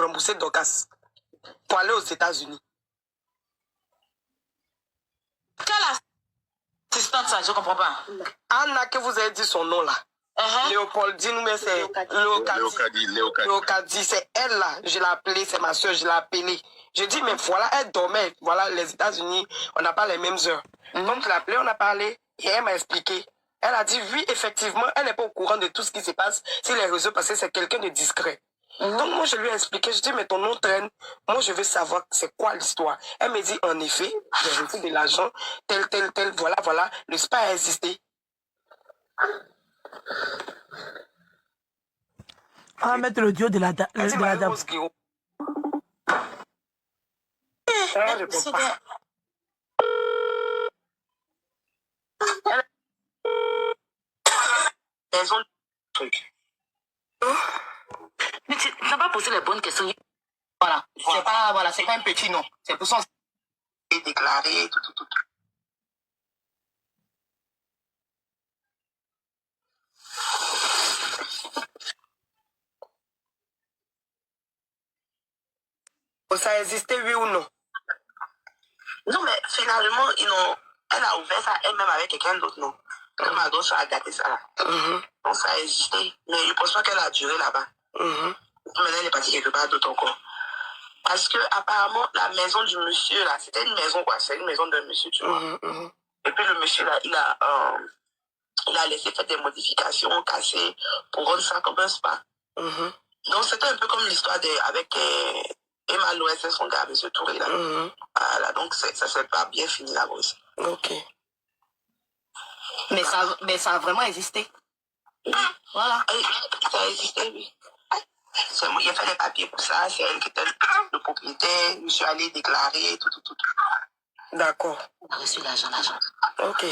rembourser Dorcas pour aller aux États-Unis. Quelle assistante ça? Je ne comprends pas. Anna, que vous avez dit son nom là. Léopoldine, mais c'est Léocadie. C'est elle là. Je l'ai appelée, c'est ma soeur, je l'ai appelée. Je dis, mais voilà, elle dormait. Voilà, les États-Unis, on n'a pas les mêmes heures. Donc, je l'ai appelée, on a parlé, et elle m'a expliqué. Elle a dit, oui, effectivement, elle n'est pas au courant de tout ce qui se passe sur les réseaux parce que c'est quelqu'un de discret. Donc, moi, je lui ai expliqué, je dis, mais ton nom traîne. Moi, je veux savoir c'est quoi l'histoire. Elle me dit, en effet, j'ai reçu de l'argent, tel, voilà, le spa a existé. On va mettre le duo de la dame. Mais tu n'as pas posé les bonnes questions. Voilà. C'est pas un petit nom. C'est pour ça que c'est déclaré, tout. Ça existait, oui ou non? Non, mais finalement, elle a ouvert ça elle-même avec quelqu'un d'autre, non? Elle m'a donné ça à gâter ça là. Donc ça a existé. Mais je pense pas qu'elle a duré là-bas. Maintenant, elle est partie quelque part d'autre encore. Parce que apparemment, la maison du monsieur là, c'était une maison quoi. C'est une maison d'un monsieur, tu vois. Et puis le monsieur là, il a laissé faire des modifications, casser, pour rendre ça comme un spa. Donc c'était un peu comme l'histoire avec Emma Loès et son gars, M. Touré là. Voilà, donc ça s'est pas bien fini là-bas aussi. Ok. Mais ça a vraiment existé. Voilà. Ça a existé, oui. C'est moi qui ai fait les papiers pour ça, c'est elle qui était le propriétaire, je suis allé déclarer, tout. D'accord. On a reçu l'argent. Ok.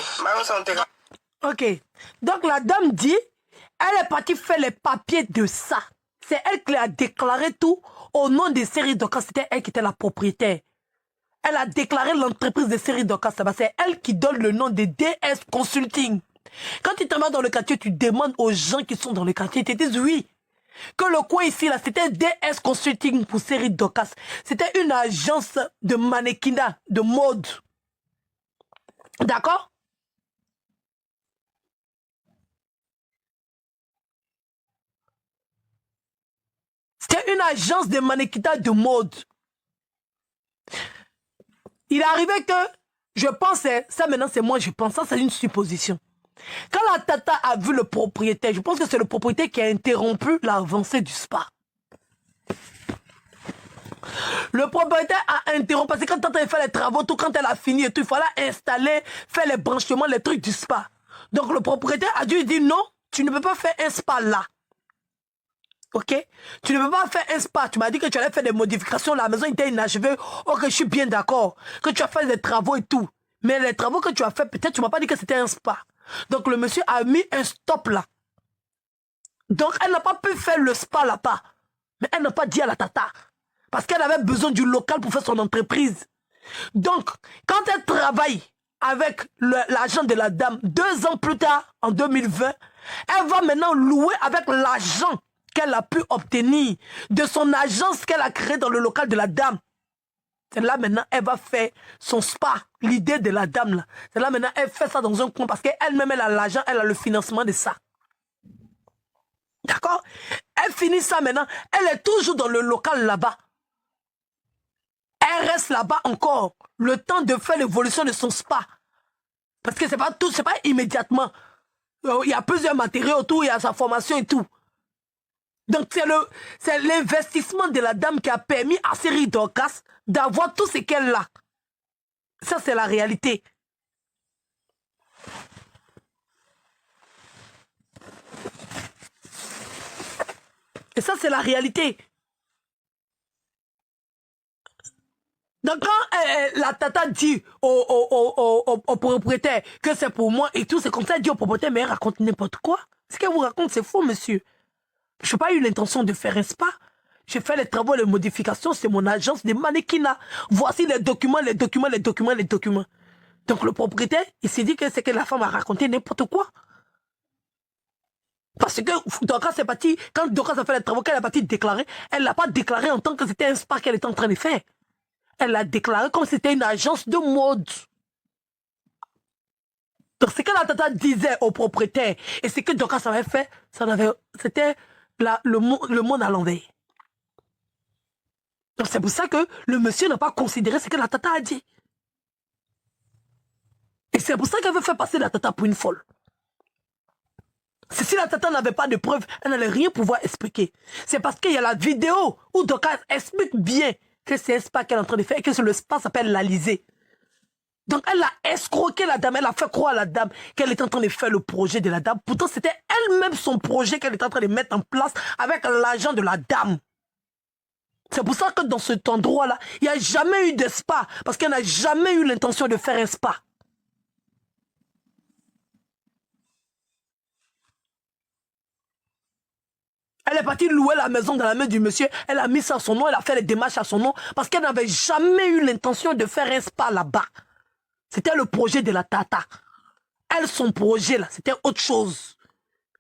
Ok. Donc la dame dit, elle est partie faire les papiers de ça. C'est elle qui a déclaré tout au nom des séries Dorcas. C'était elle qui était la propriétaire. Elle a déclaré l'entreprise des séries Dorcas. C'est elle qui donne le nom de DS Consulting. Quand tu te mets dans le quartier, tu demandes aux gens qui sont dans le quartier, ils te disent oui. Que le coin ici, là, c'était DS Consulting pour série Dorcas. C'était une agence de mannequinat, de mode. D'accord? C'était une agence de mannequinat de mode. Il est arrivé que, je pensais, ça maintenant c'est moi, je pense, ça c'est une supposition. Quand la tata a vu le propriétaire, je pense que c'est le propriétaire qui a interrompu l'avancée du spa. Le propriétaire a interrompu, parce que quand tata a fait les travaux, tout, quand elle a fini et tout, il fallait installer, faire les branchements, les trucs du spa. Donc le propriétaire a dû dire non, tu ne peux pas faire un spa là. Ok? Tu ne peux pas faire un spa. Tu m'as dit que tu allais faire des modifications. La maison était inachevée. Ok, je suis bien d'accord. Que tu as fait des travaux et tout. Mais les travaux que tu as fait, peut-être tu m'as pas dit que c'était un spa. Donc le monsieur a mis un stop là. Donc elle n'a pas pu faire le spa là-bas. Mais elle n'a pas dit à la tata. Parce qu'elle avait besoin du local pour faire son entreprise. Donc, quand elle travaille avec l'agent de la dame, 2 ans plus tard, en 2020, elle va maintenant louer avec l'argent qu'elle a pu obtenir de son agence qu'elle a créée dans le local de la dame. C'est là maintenant, elle va faire son spa, l'idée de la dame là. C'est là maintenant, elle fait ça dans un coin parce qu'elle-même, elle a l'argent, elle a le financement de ça. D'accord? Elle finit ça maintenant, elle est toujours dans le local là-bas. Elle reste là-bas encore, le temps de faire l'évolution de son spa. Parce que c'est pas tout, c'est pas immédiatement. Il y a plusieurs matériaux autour, il y a sa formation et tout. Donc c'est l'investissement de la dame qui a permis à série Dorcas d'avoir tout ce qu'elle a. Ça c'est la réalité. Et ça c'est la réalité. Donc quand la tata dit au propriétaire que c'est pour moi et tout, c'est comme ça, elle dit au propriétaire, mais elle raconte n'importe quoi. Ce qu'elle vous raconte, c'est faux, monsieur. Je n'ai pas eu l'intention de faire un spa. J'ai fait les travaux, les modifications, c'est mon agence de mannequinat. Voici les documents. Donc le propriétaire, il s'est dit que c'est que la femme a raconté n'importe quoi. Parce que Dorcas est partie, quand Dorcas a fait les travaux, qu'elle est partie déclarer, elle ne l'a pas déclaré en tant que c'était un spa qu'elle était en train de faire. Elle l'a déclaré comme si c'était une agence de mode. Donc ce que la tata disait au propriétaire et ce que Dorcas avait fait, c'était le monde à l'envers. Donc c'est pour ça que le monsieur n'a pas considéré ce que la tata a dit. Et c'est pour ça qu'elle veut faire passer la tata pour une folle. Si la tata n'avait pas de preuves, elle n'allait rien pouvoir expliquer. C'est parce qu'il y a la vidéo où Dorcas explique bien que c'est un spa qu'elle est en train de faire et que le spa s'appelle l'Alizé. Donc elle a escroqué la dame, elle a fait croire à la dame qu'elle était en train de faire le projet de la dame. Pourtant c'était elle-même son projet qu'elle était en train de mettre en place avec l'argent de la dame. C'est pour ça que dans cet endroit-là, il n'y a jamais eu de spa. Parce qu'elle n'a jamais eu l'intention de faire un spa. Elle est partie louer la maison dans la main du monsieur. Elle a mis ça à son nom, elle a fait les démarches à son nom. Parce qu'elle n'avait jamais eu l'intention de faire un spa là-bas. C'était le projet de la tata. Elle, son projet là, c'était autre chose.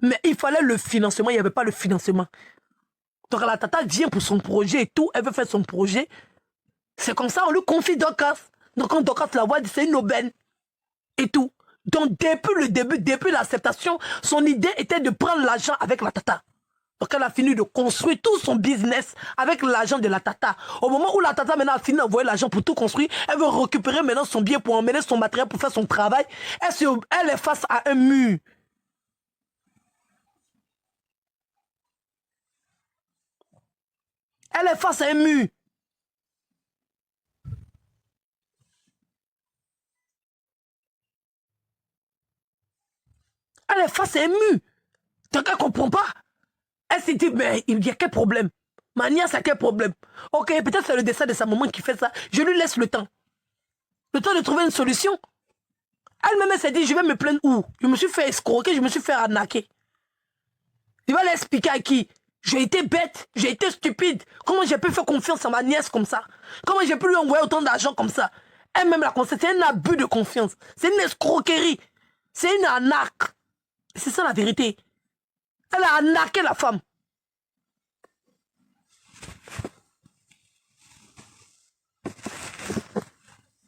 Mais il fallait le financement, il n'y avait pas le financement. Donc la tata vient pour son projet et tout, elle veut faire son projet. C'est comme ça, on lui confie Dorcas. Donc quand Dorcas la voit, c'est une aubaine. Et tout. Donc depuis le début, depuis l'acceptation, son idée était de prendre l'argent avec la tata. Donc elle a fini de construire tout son business avec l'argent de la tata. Au moment où la tata maintenant a fini d'envoyer l'argent pour tout construire, elle veut récupérer maintenant son bien pour emmener son matériel pour faire son travail. Elle est face à un mur. Elle est face à un mur. Elle est face à un mur. Donc elle ne comprend pas. Elle s'est dit, mais il y a quel problème? Ma nièce a quel problème? Ok, peut-être c'est le dessin de sa maman qui fait ça. Je lui laisse le temps. Le temps de trouver une solution. Elle-même s'est dit, je vais me plaindre où? Je me suis fait escroquer, je me suis fait arnaquer. Il va l'expliquer à qui? J'ai été bête, j'ai été stupide. Comment j'ai pu faire confiance à ma nièce comme ça? Comment j'ai pu lui envoyer autant d'argent comme ça? Elle-même l'a constaté, c'est un abus de confiance. C'est une escroquerie. C'est une arnaque. C'est ça la vérité. Elle a arnaqué la femme.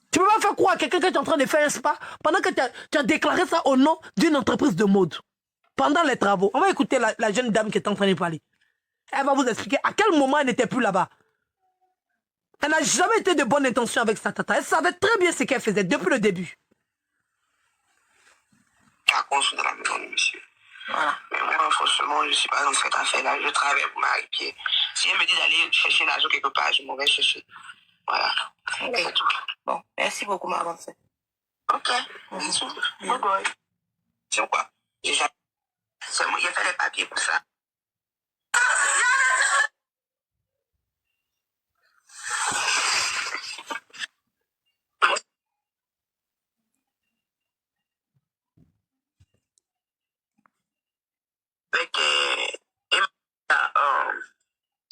Tu peux pas faire croire à quelqu'un que tu es en train de faire un spa pendant que tu as déclaré ça au nom d'une entreprise de mode. Pendant les travaux. On va écouter la jeune dame qui est en train de parler. Elle va vous expliquer à quel moment elle n'était plus là-bas. Elle n'a jamais été de bonne intention avec sa tata. Elle savait très bien ce qu'elle faisait depuis le début. À construire dans la maison du monsieur. Voilà. Mais moi, franchement, je ne suis pas dans cette affaire-là. Je travaille pour Marie-Pierre. Si elle me dit d'aller chercher l'argent quelque part, je m'en vais chercher. Voilà. Ok. C'est tout. Bon, merci beaucoup, maman. Ok. Merci. Bye bye. C'est quoi? J'ai fait les papiers pour ça. Avec,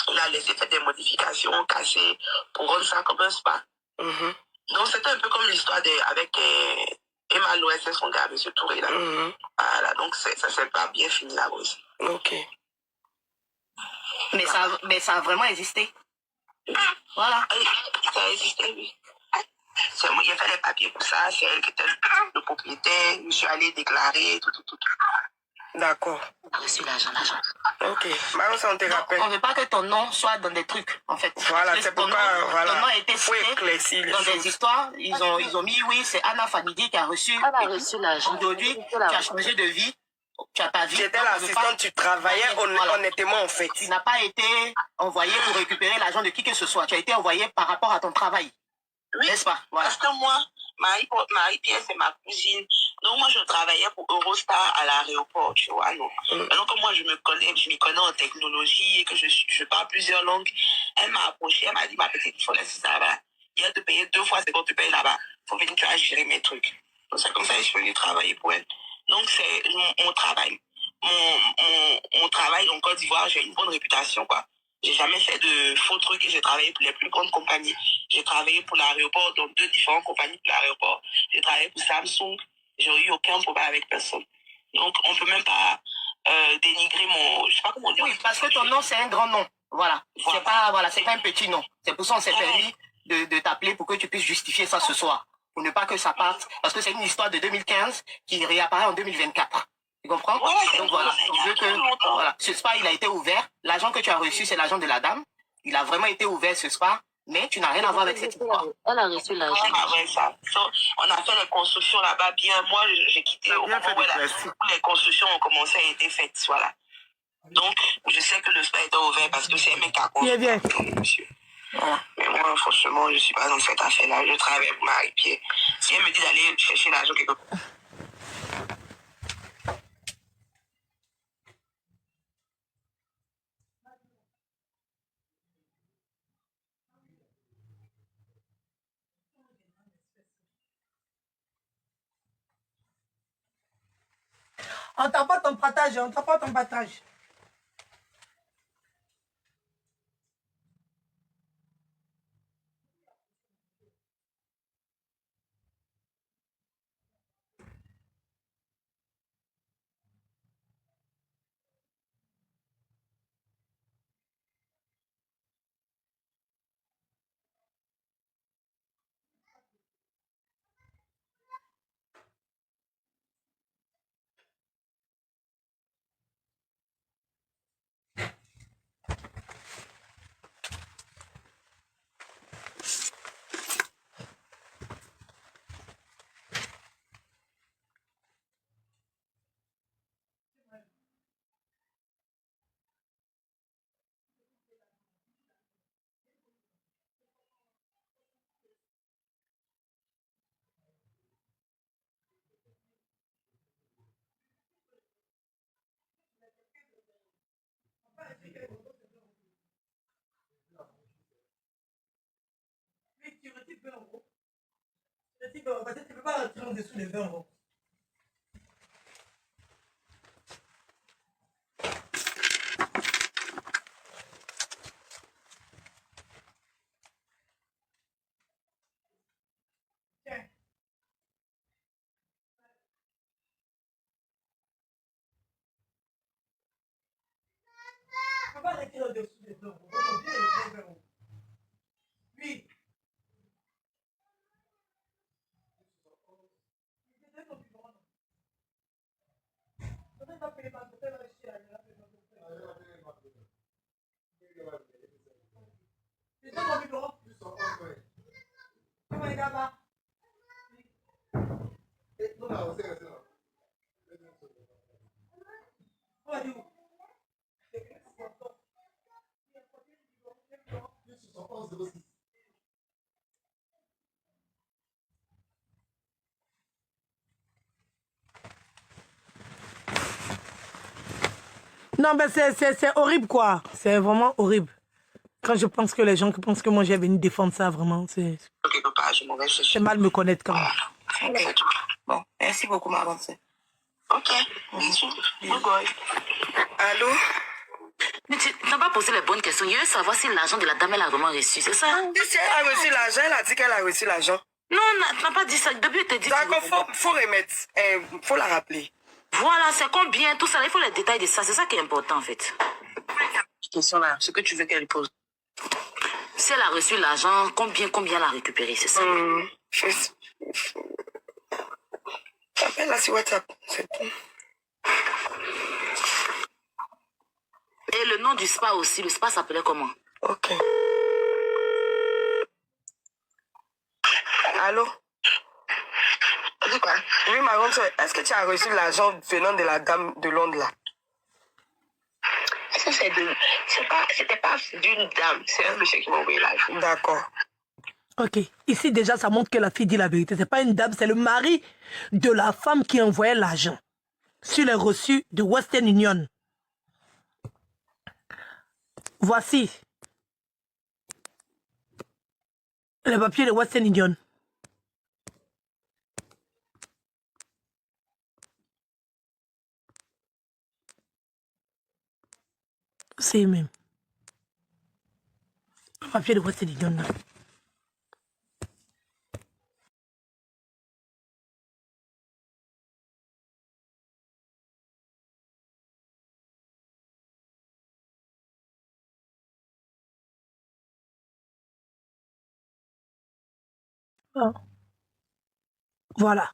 il a laissé faire des modifications, casser, pour rendre ça comme un spa. Donc c'était un peu comme l'histoire avec Emma Loès et son gars, M. Touré. Là. Voilà, donc ça s'est pas bien fini là aussi. Ok. Mais ça a vraiment existé. Voilà. Ça a existé, oui. C'est moi qui ai fait les papiers pour ça, c'est elle qui était le propriétaire, je suis allé déclarer, tout. D'accord. On a reçu l'argent. Ok. Maintenant, ça on te rappelle. On ne veut pas que ton nom soit dans des trucs, en fait. Voilà, c'est pourquoi, voilà. Ton nom a été cité dans des histoires. Ils ont mis, oui, c'est Anna Fanidi qui a reçu. Elle a reçu l'argent. Aujourd'hui, tu as changé de vie. Tu n'as pas vu. J'étais l'assistante, tu travaillais honnêtement, en fait. Tu n'as pas été envoyé pour récupérer l'argent de qui que ce soit. Tu as été envoyé par rapport à ton travail. Oui, n'est-ce pas? Voilà. Parce que moi, Marie-Pierre, c'est ma cousine. Donc, moi, je travaillais pour Eurostar à l'aéroport, tu vois, non. Alors que moi, je me connais en technologie et que je parle plusieurs langues. Elle m'a approché, elle m'a dit, ma petite, il faut laisser ça là-bas. Il y a te payer 2 fois, c'est quand tu payes là-bas. Il faut venir, tu vas gérer mes trucs. Donc, c'est comme ça que je suis venue travailler pour elle. Donc, c'est mon travail. Mon travail en Côte d'Ivoire, j'ai une bonne réputation, quoi. J'ai jamais fait de faux trucs et j'ai travaillé pour les plus grandes compagnies. J'ai travaillé pour l'aéroport, donc 2 différentes compagnies pour l'aéroport. J'ai travaillé pour Samsung. J'ai eu aucun problème avec personne. Donc, on peut même pas dénigrer mon... Je sais pas comment dire. Oui, parce que ton nom, c'est un grand nom. Voilà. C'est pas, voilà, c'est pas un petit nom. C'est pour ça qu'on s'est permis de t'appeler pour que tu puisses justifier ça ce soir. Pour ne pas que ça parte. Parce que c'est une histoire de 2015 qui réapparaît en 2024. Tu comprends? Donc voilà. On veut que, voilà. Ce spa, il a été ouvert. L'argent que tu as reçu, c'est l'argent de la dame. Il a vraiment été ouvert, ce spa. Mais tu n'as rien à voir avec cette histoire. Elle a reçu l'argent. On a fait les constructions là-bas bien. Moi, j'ai quitté au moment où les constructions ont commencé à être faites. Voilà. Donc, je sais que le spa était ouvert parce que c'est un mec qui a construit. Bien. Monsieur. Voilà. Mais moi, franchement, je ne suis pas dans cette affaire-là. Je travaille avec Marie-Pierre. Si elle me dit d'aller chercher l'argent quelque part. On t'a pas ton partage, on t'a pas ton partage. Tu retires 20 euros. Tu ne peux pas retirer en dessous des 20 euros. Tu ne peux pas retirer en dessous des 20 euros. Aujourd'hui, il est 20 euros. Oui. Non, mais c'est horrible, quoi. C'est vraiment horrible. Quand je pense que les gens qui pensent que moi, j'ai venu défendre ça, vraiment, c'est mal me connaître quand même. Okay. Bon, merci beaucoup, ma grande sœur. Ok, bisous. Allô? Mais tu n'as pas posé les bonnes questions. Je veux savoir si l'argent de la dame, elle a vraiment reçu, c'est ça? Si elle a reçu l'argent, elle a dit qu'elle a reçu l'argent. Non, tu n'as pas dit ça. Depuis, elle t'a dit... D'accord, faut remettre. Faut la rappeler. Voilà, c'est combien, tout ça. Il faut les détails de ça. C'est ça qui est important, en fait. Question là, ce que tu veux qu'elle pose. Si elle a reçu l'argent, combien elle a récupéré, c'est ça? Appelle là sur WhatsApp. C'est tout. Et le nom du spa aussi. Le spa s'appelait comment? Ok. Allô? Dis quoi? Oui, ma grande soeur, est-ce que tu as reçu l'argent venant de la dame de Londres là? Ça, c'était pas d'une dame, c'est un monsieur qui m'a envoyé l'argent. D'accord. Ok. Ici, déjà, ça montre que la fille dit la vérité. C'est pas une dame, c'est le mari de la femme qui envoyait l'argent sur les reçus de Western Union. Voici les papiers de Western Union. C'est même. Le papier de Western Union là. Ah. Voilà.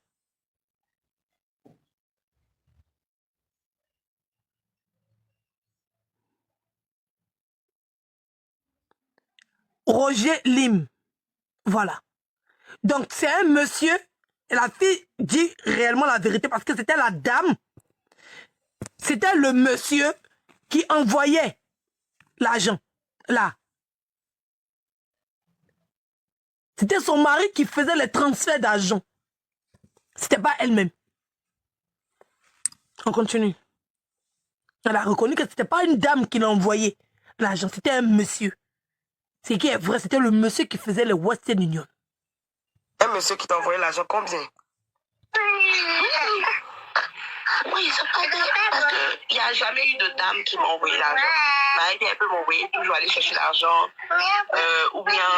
Roger Lim. Voilà. Donc, c'est un monsieur, et la fille dit réellement la vérité parce que c'était la dame, c'était le monsieur qui envoyait l'argent, là. C'était son mari qui faisait les transferts d'argent. C'était pas elle-même. On continue. Elle a reconnu que c'était pas une dame qui l'a envoyé l'argent, c'était un monsieur. Ce qui est vrai, c'était le monsieur qui faisait le Western Union. Un monsieur qui t'a envoyé l'argent, combien? Oui, c'est pas grave, parce qu'il n'y a jamais eu de dame qui m'a envoyé l'argent. Elle peut m'envoyer toujours aller chercher l'argent, ou bien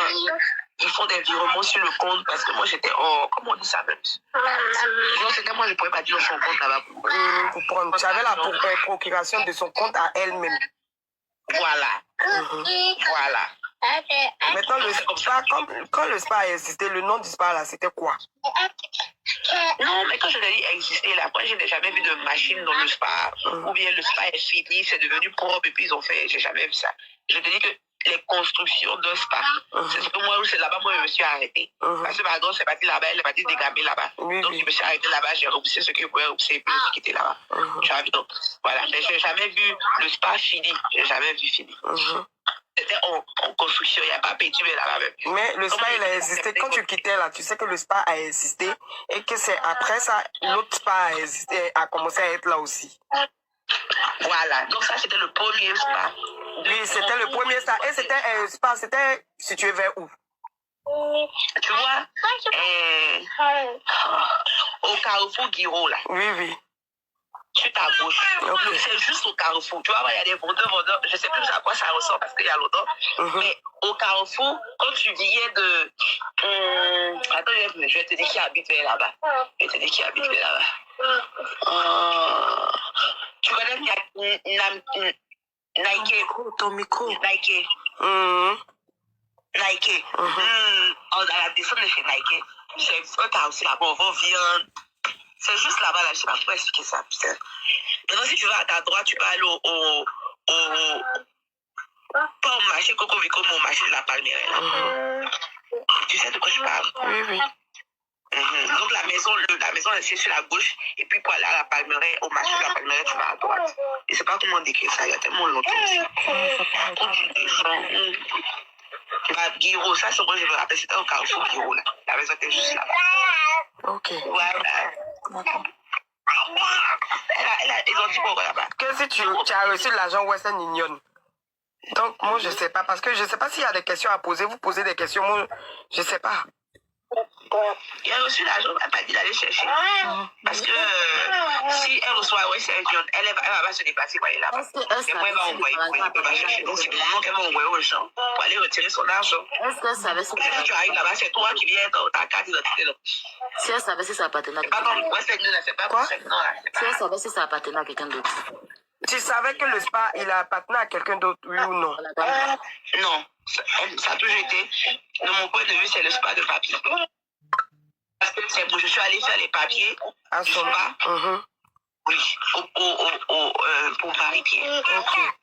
ils font des virements sur le compte, parce que moi j'étais en... Comment on dit ça même? Genre, c'est que moi je ne pourrais pas dire son compte là-bas. Pour prendre. Tu avais la procuration de son compte à elle-même. Voilà. Voilà. Maintenant, le spa, quand le spa a existé, le nom du spa là, c'était quoi? Non, mais quand je l'ai dit exister là, moi je n'ai jamais vu de machine dans le spa, ou bien le spa est fini, c'est devenu propre et puis ils ont fait, j'ai jamais vu ça. Je te dis que les constructions d'un spa, c'est ce que moi, c'est là-bas, moi je me suis arrêté. Parce que ma gosse est partie là-bas, elle est partie se dégamer là-bas. Donc je me suis arrêté là-bas, j'ai repoussé ce que je pouvais repousser et puis je suis quitté là-bas. Donc, voilà, mais j'ai jamais vu le spa fini, j'ai jamais vu fini. C'était en construction, il n'y a pas pétué là-bas même. Mais le spa, il a existé. Quand tu quittais là, tu sais que le spa a existé et que c'est après ça, l'autre spa a existé, a commencé à être là aussi. Voilà, donc ça c'était le premier spa. Oui, c'était le premier spa. Et c'était un spa, c'était situé vers où? Tu vois, au carrefour Guiraud là. Oui, oui. Sur ta gauche. Okay. C'est juste au carrefour. Tu vois, il y a des vendeurs. Je ne sais plus à quoi ça ressemble parce qu'il y a longtemps. Mais au carrefour, quand tu viens de... Attends, je vais te dire qui habite là-bas. Je vais te dire qui habite là-bas. Tu connais Nike? Ton micro. Nike. Nike. À la descente de chez Nike. C'est un carrefour là-bas. On va viande. C'est juste là-bas, là, je ne sais pas comment expliquer ça, putain. Maintenant, si tu vas à ta droite, tu vas aller pas au marché Coco Vico, mais au marché de la Palmeraie, là. Tu sais de quoi je parle? Oui, oui. Donc, la maison, c'est sur la gauche, et puis pour aller à la Palmeraie, au marché de la Palmeraie, tu vas à droite. Je ne sais pas comment décrire ça, il y a tellement longtemps aussi. Guiraud, ça, c'est moi, je me rappelle, c'était au carrefour Guiraud, là. La maison était juste là-bas. Ok. Voilà. Ils ont dit quoi là-bas? Que si tu as reçu l'argent Western Union. Donc, moi, je ne sais pas. Parce que je ne sais pas s'il y a des questions à poser. Vous posez des questions. Moi, je ne sais pas. Il a reçu l'argent, elle n'a pas dit d'aller chercher. Parce que si elle reçoit Western Union, elle va pas se déplacer pour aller là-bas. Et moi, elle va envoyer. Elle peut pas chercher. Donc, c'est mon nom qu'elle va envoyer aux gens pour aller retirer son argent. Est-ce qu'elle savait si quand tu arrives là-bas, c'est toi qui viens dans ta carte d'identité. Si elle savait si ça appartenait à quelqu'un d'autre. C'est pas comme Western Union, c'est pas quoi? Si elle savait si ça appartenait à quelqu'un d'autre. Tu savais que le spa, il appartenait à quelqu'un d'autre, oui ou non? Non. Ça a toujours été, de mon point de vue, c'est le spa de papier. Parce que je suis allée faire les papiers à du son spa. Oui, pour Marie-Pierre.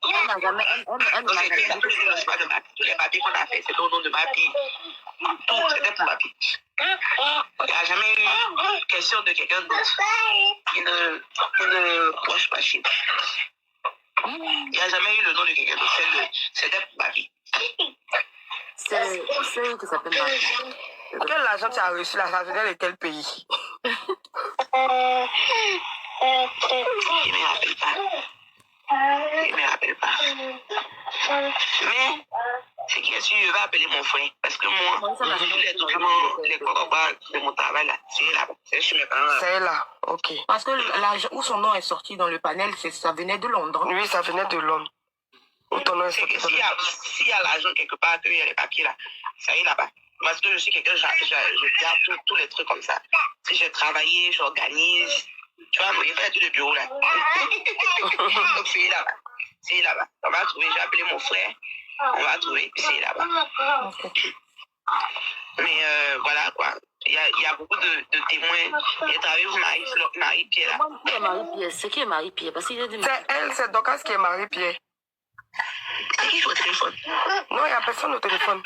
Elle n'a jamais... Donc, c'était le spa de Marie. Tous les papiers qu'on a fait, c'était au nom de Marie. Tout, c'était pour Marie. Il n'y a jamais eu question de quelqu'un d'autre. Une poche machine. Il n'y a jamais eu le nom de quelqu'un d'autre. C'était pour Marie. C'est eux qui s'appellent Marie. Quel argent tu as reçu là? Ça venait de quel pays? Je ne me rappelle pas. Je ne me rappelle pas. Mais, ce qui est sûr, je vais appeler mon frère. Parce que moi, tous les documents, les corroborations de mon travail là, c'est là. C'est chez mes parents. C'est là, ok. Parce que l'argent où son nom est sorti dans le panel, ça venait de Londres. Oui, ça venait de Londres. Où ton nom est sorti? S'il y a l'argent quelque part, qu'il y a les papiers là, ça y est là-bas. Parce que je suis quelqu'un, je garde tous les trucs comme ça. Si j'ai travaillé, j'organise. Tu vois, il fait tout le bureau là. Donc c'est là-bas. C'est là-bas. On va trouver, j'ai appelé mon frère. On va trouver, puis c'est là-bas. Mais voilà quoi. il y a beaucoup de témoins. Il a travaillé pour Marie-Pierre. Qui est Marie-Pierre? C'est qui est Marie-Pierre? Parce qu'il a dit... C'est elle, c'est Dorcas qui est Marie-Pierre. C'est qui au téléphone? Non, il n'y a personne au téléphone.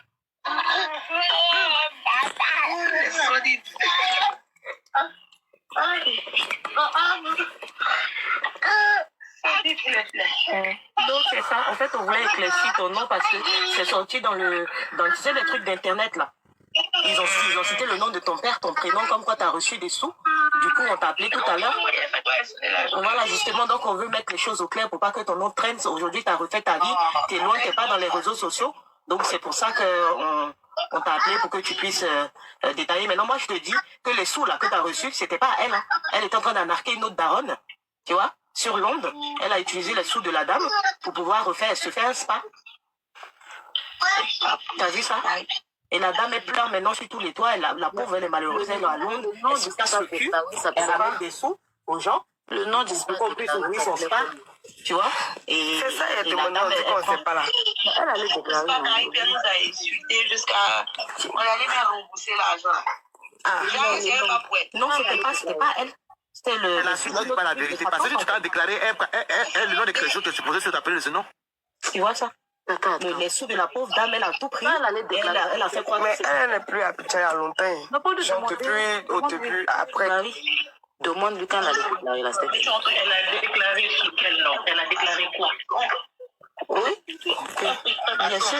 Donc c'est ça. En fait, on voulait éclaircir ton nom parce que c'est sorti dans tu sais, les trucs d'internet là. Ils ont cité le nom de ton père, ton prénom, comme quoi tu as reçu des sous. Du coup, on t'a appelé tout à l'heure. Voilà, justement, donc on veut mettre les choses au clair pour pas que ton nom traîne. Aujourd'hui, tu as refait ta vie, tu es loin, tu n'es pas dans les réseaux sociaux. Donc c'est pour ça qu'on t'a appelé pour que tu puisses détailler. Maintenant, moi, je te dis que les sous là que tu as reçus, c'était pas elle. Hein. Elle était en train d'anarquer une autre daronne, tu vois, sur l'onde. Elle a utilisé les sous de la dame pour pouvoir se faire un spa. T'as vu ça? Et la dame, elle pleure maintenant sur tous les toits. La pauvre, elle est malheureuse, elle est à Londres. Elle se casse le cul. Elle ramène des sous aux gens. Le nom du spa. Pour qu'on puisse ouvrir son spa. Tu vois? Et C'est ça, il y a la des dame, moments qu'on ne sait pas là. Elle allait déclarer. Marie-Pierre nous a insultés jusqu'à... On allait même rembourser l'argent. Déjà, pas pour elle. non, c'était pas elle. C'était le... La suite, c'est pas la vérité. Parce que tu t'as déclaré, elle, le nom de quelque chose que tu posais sur ta période de ce nom. Tu vois ça? Attends. Les sous de la pauvre dame, elle a tout pris. Elle allait déclarer. Elle a fait croire Mais que c'est elle n'est plus à Abidjan il y a longtemps. Non, pas de Genre demander. depuis, au début, après. Marie, demande-lui quand elle allait déclarer la station. Elle a déclaré sous quel nom? Elle a déclaré quoi? Oui. bien sûr.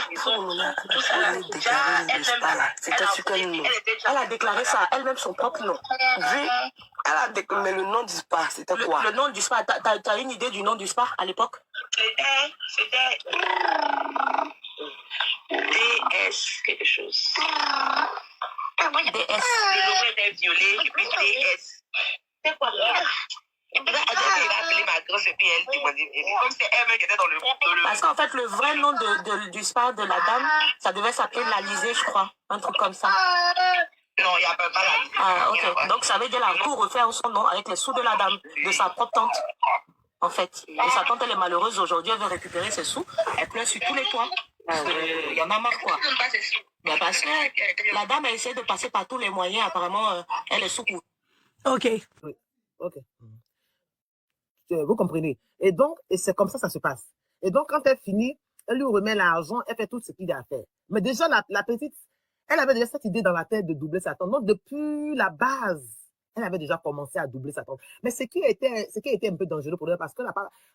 C'était sur quel nom? Elle a déclaré ça à elle-même son propre nom. Vu, elle a déclaré, mais le nom du spa, c'était quoi? Le nom du spa, t'as une idée du nom du spa à l'époque? C'était DS quelque chose. DS. Le logo était violet et puis DS. C'est quoi ça? Elle a appelé ma grosse et puis elle demandait. Comme c'est elle qui était dans le... Parce qu'en fait, le vrai nom du spa de la dame, ça devait s'appeler l'Alizé, je crois. Un truc comme ça. Non, il n'y a pas la liste. Ah, ok. Donc, ça veut dire qu'elle a tout refait son nom avec les sous de la dame, de sa propre tante. En fait. Et sa tante, elle est malheureuse aujourd'hui, elle veut récupérer ses sous. Elle pleure sur tous les toits. Il y en a marre, quoi. Mais parce que la dame a essayé de passer par tous les moyens. Apparemment, elle est sous coup. Ok. Oui. Ok. Vous comprenez? Et donc, et c'est comme ça se passe. Et donc, quand elle finit, elle lui remet l'argent, elle fait tout ce qu'il a à faire. Mais déjà, la petite, elle avait déjà cette idée dans la tête de doubler sa tante. Donc, depuis la base, elle avait déjà commencé à doubler sa tante. Mais ce qui a été un peu dangereux pour elle, parce que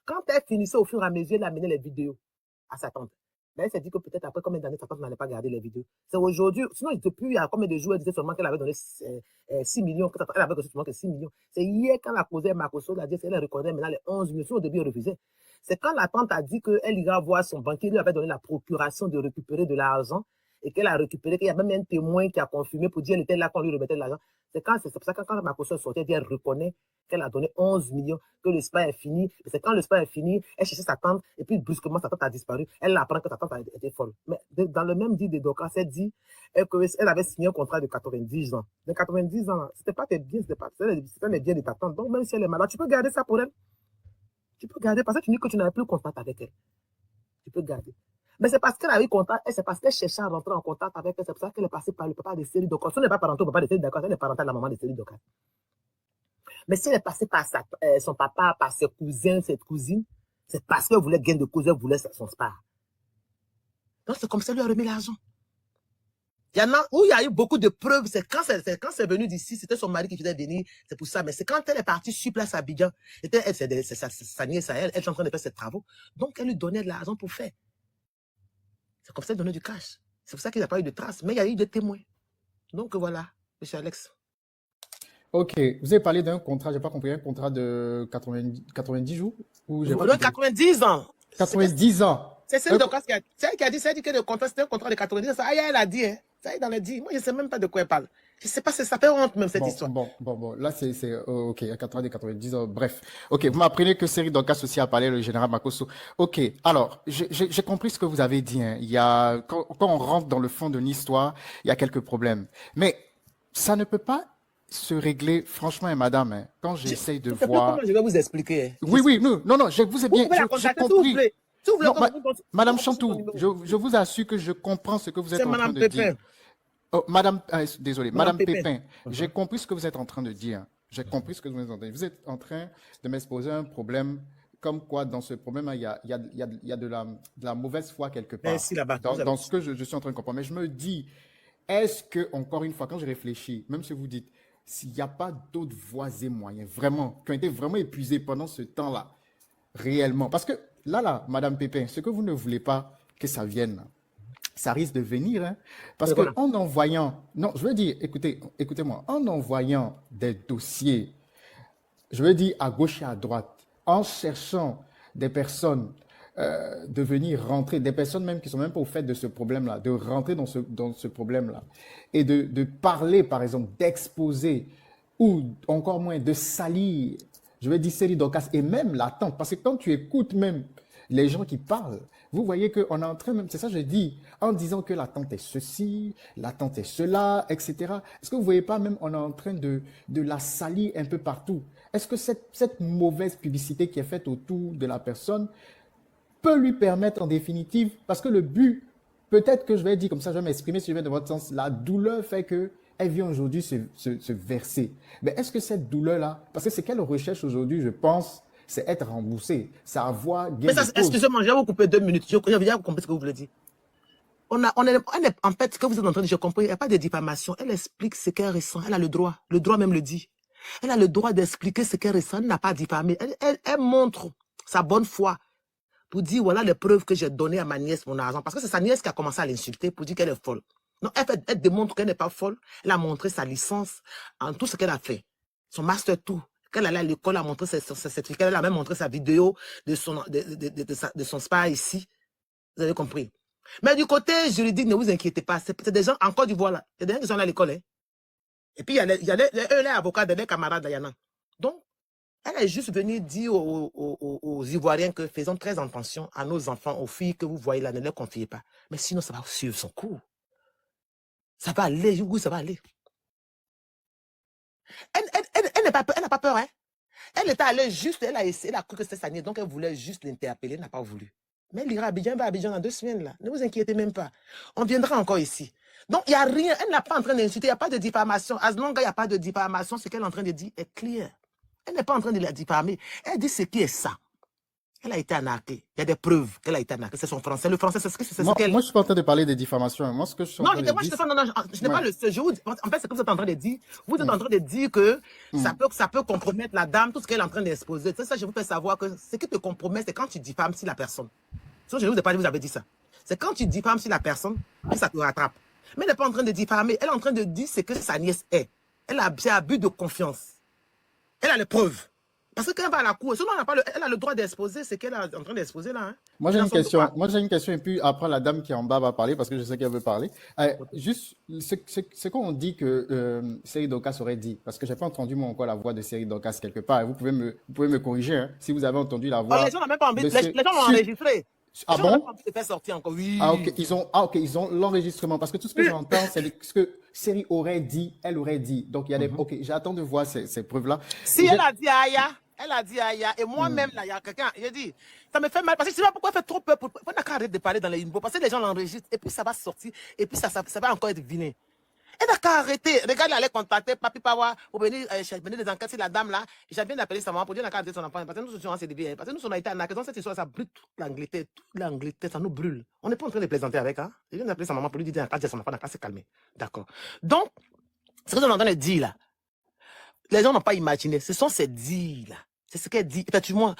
quand elle finissait au fur et à mesure, elle amenait les vidéos à sa tante. Mais elle s'est dit que peut-être après combien d'années sa tante n'allait pas garder les vidéos. C'est aujourd'hui, sinon depuis il y a combien de jours, elle disait seulement qu'elle avait donné 6 millions, elle avait reçu seulement que 6 millions. C'est hier quand elle a causé Makoso, elle a dit qu'elle reconnaît maintenant les 11 millions. Au début, elle refusait. C'est quand la tante a dit qu'elle ira voir son banquier, lui avait donné la procuration de récupérer de l'argent et qu'elle a récupéré, qu'il y a même un témoin qui a confirmé pour dire qu'elle était là quand on lui remettait de l'argent. C'est pour ça que quand Makoso est sortie, elle reconnaît qu'elle a donné 11 millions, que le spa est fini. C'est quand le spa est fini, elle cherchait sa tante, et puis brusquement, sa tante a disparu. Elle apprend que sa tante était folle. Mais dans le même dit de Dorcas, elle dit qu'elle avait signé un contrat de 90 ans. De 90 ans, c'était pas tes biens, c'était les biens de ta tante. Donc, même si elle est malade, tu peux garder ça pour elle. Tu peux garder, parce que tu dis que tu n'avais plus contact avec elle. Tu peux garder. Mais c'est parce qu'elle a eu contact, et c'est parce qu'elle cherchait à rentrer en contact avec elle. C'est pour ça qu'elle est passée par le papa de Céline Dorcas. Ce n'est pas parental au papa de Céline Dorcas, elle est parentale à la maman de Céline Dorcas. Mais si elle est passée par son papa, par ses cousins, ses cousines, c'est parce qu'elle voulait gain de cause, elle voulait son spa. Donc c'est comme ça qu'elle lui a remis l'argent. Il y en a où il y a eu beaucoup de preuves. C'est quand c'est venu d'ici, c'était son mari qui faisait venir. C'est pour ça. Mais c'est quand elle est partie sur place à Abidjan. C'est sa nièce à elle. Elle est en train de faire ses travaux. Donc elle lui donnait de l'argent pour faire. C'est comme ça qu'elle donnait du cash. C'est pour ça qu'il n'y a pas eu de traces. Mais il y a eu des témoins. Donc voilà, monsieur Alex. Ok, vous avez parlé d'un contrat, j'ai pas compris, un contrat de 90 jours ou j'ai pas Donc, compris. 90 ans. 90 ans. C'est celle qui a dit que le contrat, c'était un contrat de 90 ans. Ça, elle a dit, hein. Ça, elle a dit. Moi, je ne sais même pas de quoi elle parle. Je ne sais pas, ça fait honte même cette histoire. Bon. Là, ok, un contrat de 90 ans. Bref. Ok, vous m'apprenez que Céline Dorcas aussi a parlé, le général Makoso. Ok, alors, j'ai compris ce que vous avez dit, hein. Quand on rentre dans le fond de l'histoire, il y a quelques problèmes. Mais ça ne peut pas se régler, franchement, madame, hein, quand j'essaye de voir... Comment je vais vous expliquer. Hein. Oui, non, je vous ai bien compris. Non, Madame Chantou, je vous assure que je comprends ce que vous êtes en train de dire. Oh, Madame, désolé, Madame Madame Pépin. Pépin, j'ai compris ce que vous êtes en train de dire. J'ai compris ce que vous êtes en train de dire. Vous êtes en train de m'exposer un problème, comme quoi dans ce problème, il y a de la mauvaise foi quelque part. Merci là-bas. Dans ce que je suis en train de comprendre. Mais je me dis, est-ce que, encore une fois, quand je réfléchis, même si vous dites, s'il n'y a pas d'autres voies et moyens, vraiment, qui ont été vraiment épuisés pendant ce temps-là, réellement. Parce que là, Madame Pépin, ce que vous ne voulez pas que ça vienne, ça risque de venir, hein. Parce que en envoyant, non, je veux dire, écoutez-moi, en envoyant des dossiers, je veux dire à gauche et à droite, en cherchant des personnes de venir rentrer, des personnes même qui sont même pas au fait de ce problème-là, de rentrer dans ce problème-là, et de parler, par exemple, d'exposer, ou encore moins de salir, je veux dire Seri Dorcas, et même l'attente, parce que quand tu écoutes même les gens qui parlent, vous voyez qu'on est en train même, c'est ça que je dis, en disant que l'attente est ceci, l'attente est cela, etc. Est-ce que vous ne voyez pas même, on est en train de la salir un peu partout? Est-ce que cette mauvaise publicité qui est faite autour de la personne peut lui permettre en définitive, parce que le but, peut-être que je vais dire comme ça, je vais m'exprimer si je vais dans votre sens, la douleur fait que elle vient aujourd'hui se verser. Mais est-ce que cette douleur-là, parce que ce qu'elle recherche aujourd'hui, je pense, c'est être remboursée, c'est avoir gain de cause. Excusez-moi, je vais vous couper 2 minutes. Je viens vous comprendre ce que vous voulez dire. En fait, ce que vous êtes en train de dire, je comprends, il n'y a pas de diffamation. Elle explique ce qu'elle ressent. Elle a le droit. Le droit même le dit. Elle a le droit d'expliquer ce qu'elle ressent. Elle n'a pas diffamé. Elle montre sa bonne foi pour dire, voilà les preuves que j'ai données à ma nièce, mon argent. Parce que c'est sa nièce qui a commencé à l'insulter pour dire qu'elle est folle. Non, elle démontre qu'elle n'est pas folle. Elle a montré sa licence en tout ce qu'elle a fait. Son master tout. Quand elle allait à l'école, elle a montré ses certificats. Elle a même montré sa vidéo de son spa ici. Vous avez compris. Mais du côté juridique, ne vous inquiétez pas. C'est des gens, en Côte d'Ivoire, là. Il y a des gens qui sont allés à l'école. Hein. Et puis, il y a les avocats de leurs camarades, Diana. Donc, elle est juste venue dire aux Ivoiriens que faisons très attention à nos enfants, aux filles que vous voyez là, ne les confiez pas. Mais sinon, ça va suivre son cours. Ça va aller, oui, ça va aller. Elle n'a pas peur, hein. Elle était allée juste, elle a cru que c'était sa nièce, donc elle voulait juste l'interpeller, elle n'a pas voulu. Mais elle ira à Abidjan, va à Abidjan dans 2 semaines, là. Ne vous inquiétez même pas. On viendra encore ici. Donc, il n'y a rien, elle n'est pas en train d'insulter, il n'y a pas de diffamation. As long as il n'y a pas de diffamation, ce qu'elle est en train de dire est clair. Elle n'est pas en train de la diffamer. Elle dit ce qui est ça. Elle a été arnaquée. Il y a des preuves qu'elle a été arnaquée. C'est son français. Le français, c'est ce qu'elle... Moi, je ne suis pas en train de parler des diffamations. Moi, ce que je suis en train de dire... je n'ai pas le seul. En fait, c'est ce que vous êtes en train de dire. Vous êtes en train de dire que ça peut compromettre la dame, tout ce qu'elle est en train d'exposer. C'est ça, je vous fais savoir que ce qui te compromet, c'est quand tu diffames sur la personne. Sinon, je ne vous ai pas dit, vous avez dit ça. C'est quand tu diffames sur la personne, que ça te rattrape. Mais elle n'est pas en train de diffamer. Elle est en train de dire ce que sa nièce est. Elle a abus de confiance. Elle a les preuves. Parce que quand elle va à la cour, sinon elle a le droit d'exposer ce qu'elle est en train d'exposer là. Hein. Moi, j'ai une question et puis après, la dame qui est en bas va parler parce que je sais qu'elle veut parler. Juste, ce qu'on dit que Seri Dorcas aurait dit, parce que je n'ai pas entendu moi encore la voix de Seri Dorcas quelque part. Vous pouvez me corriger hein, si vous avez entendu la voix. Les gens n'ont même pas envie, les gens l'ont enregistré. Ah bon? Faire sortir encore. Oui. Ah ok, ils ont l'enregistrement parce que tout ce que j'entends c'est ce que Seri aurait dit, elle aurait dit. Donc il y a des ok, j'attends de voir ces preuves là. Si elle a dit Aya, et moi-même là, il y a quelqu'un, il a dit, ça me fait mal parce que je sais pas pourquoi elle fait trop peur. On n'a qu'à arrêter de parler dans les infos parce que les gens l'enregistrent et puis ça va sortir et puis ça va encore être viné. Elle n'a qu'à arrêter. Regarde, elle allait contacter Papi Pawa pour venir mener des enquêtes sur la dame là. J'ai bien appelé sa maman pour dire qu'elle a arrêté son enfant. Parce que nous sommes en CDB. Parce que nous, on a été arnaqués. Donc cette histoire, ça brûle toute l'Angleterre. Toute l'Angleterre, ça nous brûle. On n'est pas en train de plaisanter avec. Hein. J'ai bien appelé sa maman pour lui dire qu'elle a son enfant, qu'elle s'est calmée. D'accord. Donc, ce que nous entendons dire là, les gens n'ont pas imaginé. Ce sont ces dits là. C'est ce qu'elle dit. Effectivement,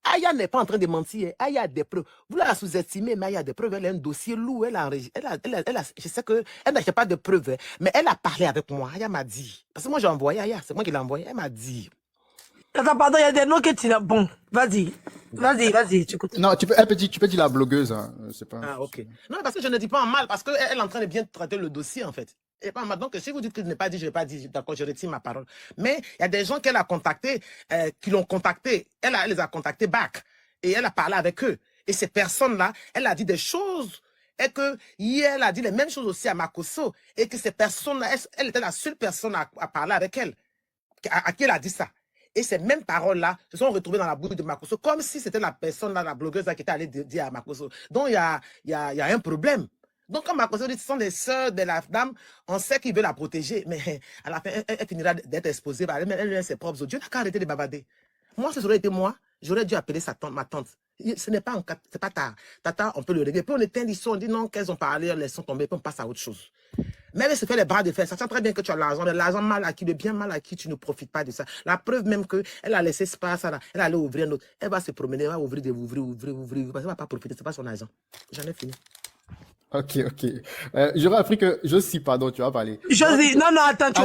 Aya n'est pas en train de mentir. Aya a des preuves. Vous la sous-estimez, mais Aya a des preuves. Elle a un dossier lourd. Je sais qu'elle n'a pas de preuves, mais elle a parlé avec moi. Aya m'a dit. Parce que moi, j'ai envoyé Aya. C'est moi qui l'ai envoyé. Elle m'a dit. Attends, pardon, il y a des noms que tu l'as. Bon, vas-y, tu écoutes. Non, tu peux dire la blogueuse. Hein. Pas... Ah, ok. Non, parce que je ne dis pas en mal, parce qu'elle est en train de bien traiter le dossier, en fait. Et pas mal. Donc, si vous dites que je n'ai pas dit, je n'ai pas dit, d'accord, je retire ma parole. Mais il y a des gens qu'elle a contactés, qui l'ont contacté. Elle les a contactés back. Et elle a parlé avec eux. Et ces personnes-là, elle a dit des choses. Et que hier, elle a dit les mêmes choses aussi à Makosso. Et que ces personnes-là, elle était la seule personne à parler avec elle. À qui elle a dit ça. Et ces mêmes paroles-là se sont retrouvées dans la bouche de Makosso, comme si c'était la personne-là, la blogueuse là, qui était allée dire à Makosso. Donc, il y a un problème. Donc, comme Makoso dit, ce sont les sœurs de la dame, on sait qu'il veut la protéger, mais à la fin, elle finira d'être exposée par elle a ses propres eaux. Dieu n'a qu'à arrêter de bavarder. Moi, si ça aurait été moi, j'aurais dû appeler sa tante, ma tante. Ce n'est pas un cas, c'est pas tard. Tata, on peut le régler. Puis on éteint l'histoire, on dit non, qu'elles ont parlé, elles sont tombées, puis on passe à autre chose. Mais elle se fait les bras de fer, sachant très bien que tu as l'argent mal acquis, le bien mal acquis, tu ne profites pas de ça. La preuve même qu'elle a laissé ce passe, elle allait ouvrir un autre. Elle va se promener, elle va ouvrir, parce qu'elle ne va pas profiter, ce n'est pas son argent. J'en ai fini. Ok. J'aurais appris que Josie, pardon, tu vas parler. Josie, non, attends, tu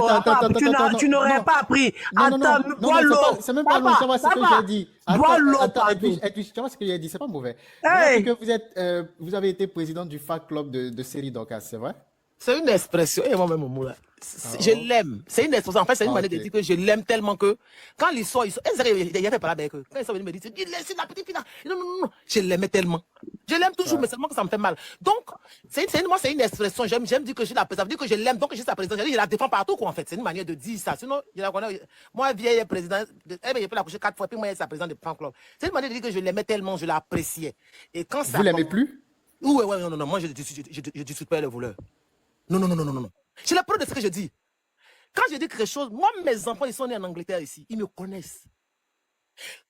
n'aurais pas appris. Attends, bois l'eau. C'est même pas l'eau, ça va ce que j'ai dit. Bois l'eau, et puis, tu vois ce que j'ai dit, c'est pas mauvais. Hey. Que vous avez été président du fan club de Série Dorcas, c'est vrai? C'est une expression, et moi-même, mon mot là. Je l'aime. C'est une expression. En fait, c'est une manière de dire que je l'aime tellement que quand ils sont, il y avait pas là avec eux. Quand ils sont venus me dire, laissez la petite fille là. Non. Je l'aimais tellement. Je l'aime toujours, mais seulement que ça me fait mal. Donc, moi, c'est une expression. J'aime dire que je la présente. Ça veut dire que je l'aime, donc je suis sa présidente. Je la défends partout, quoi, en fait. C'est une manière de dire ça. Sinon, je la connais. Moi, vieille présidente, je peux la coucher 4 fois, puis moi, elle est sa présidente de fan club. C'est une manière de dire que je l'aimais tellement, je l'appréciais. Et quand ça. Vous l'aimez plus? Ouais, non. Moi, je discute pas les voleurs. Non. J'ai la preuve de ce que je dis. Quand je dis quelque chose, moi, mes enfants, ils sont nés en Angleterre ici. Ils me connaissent.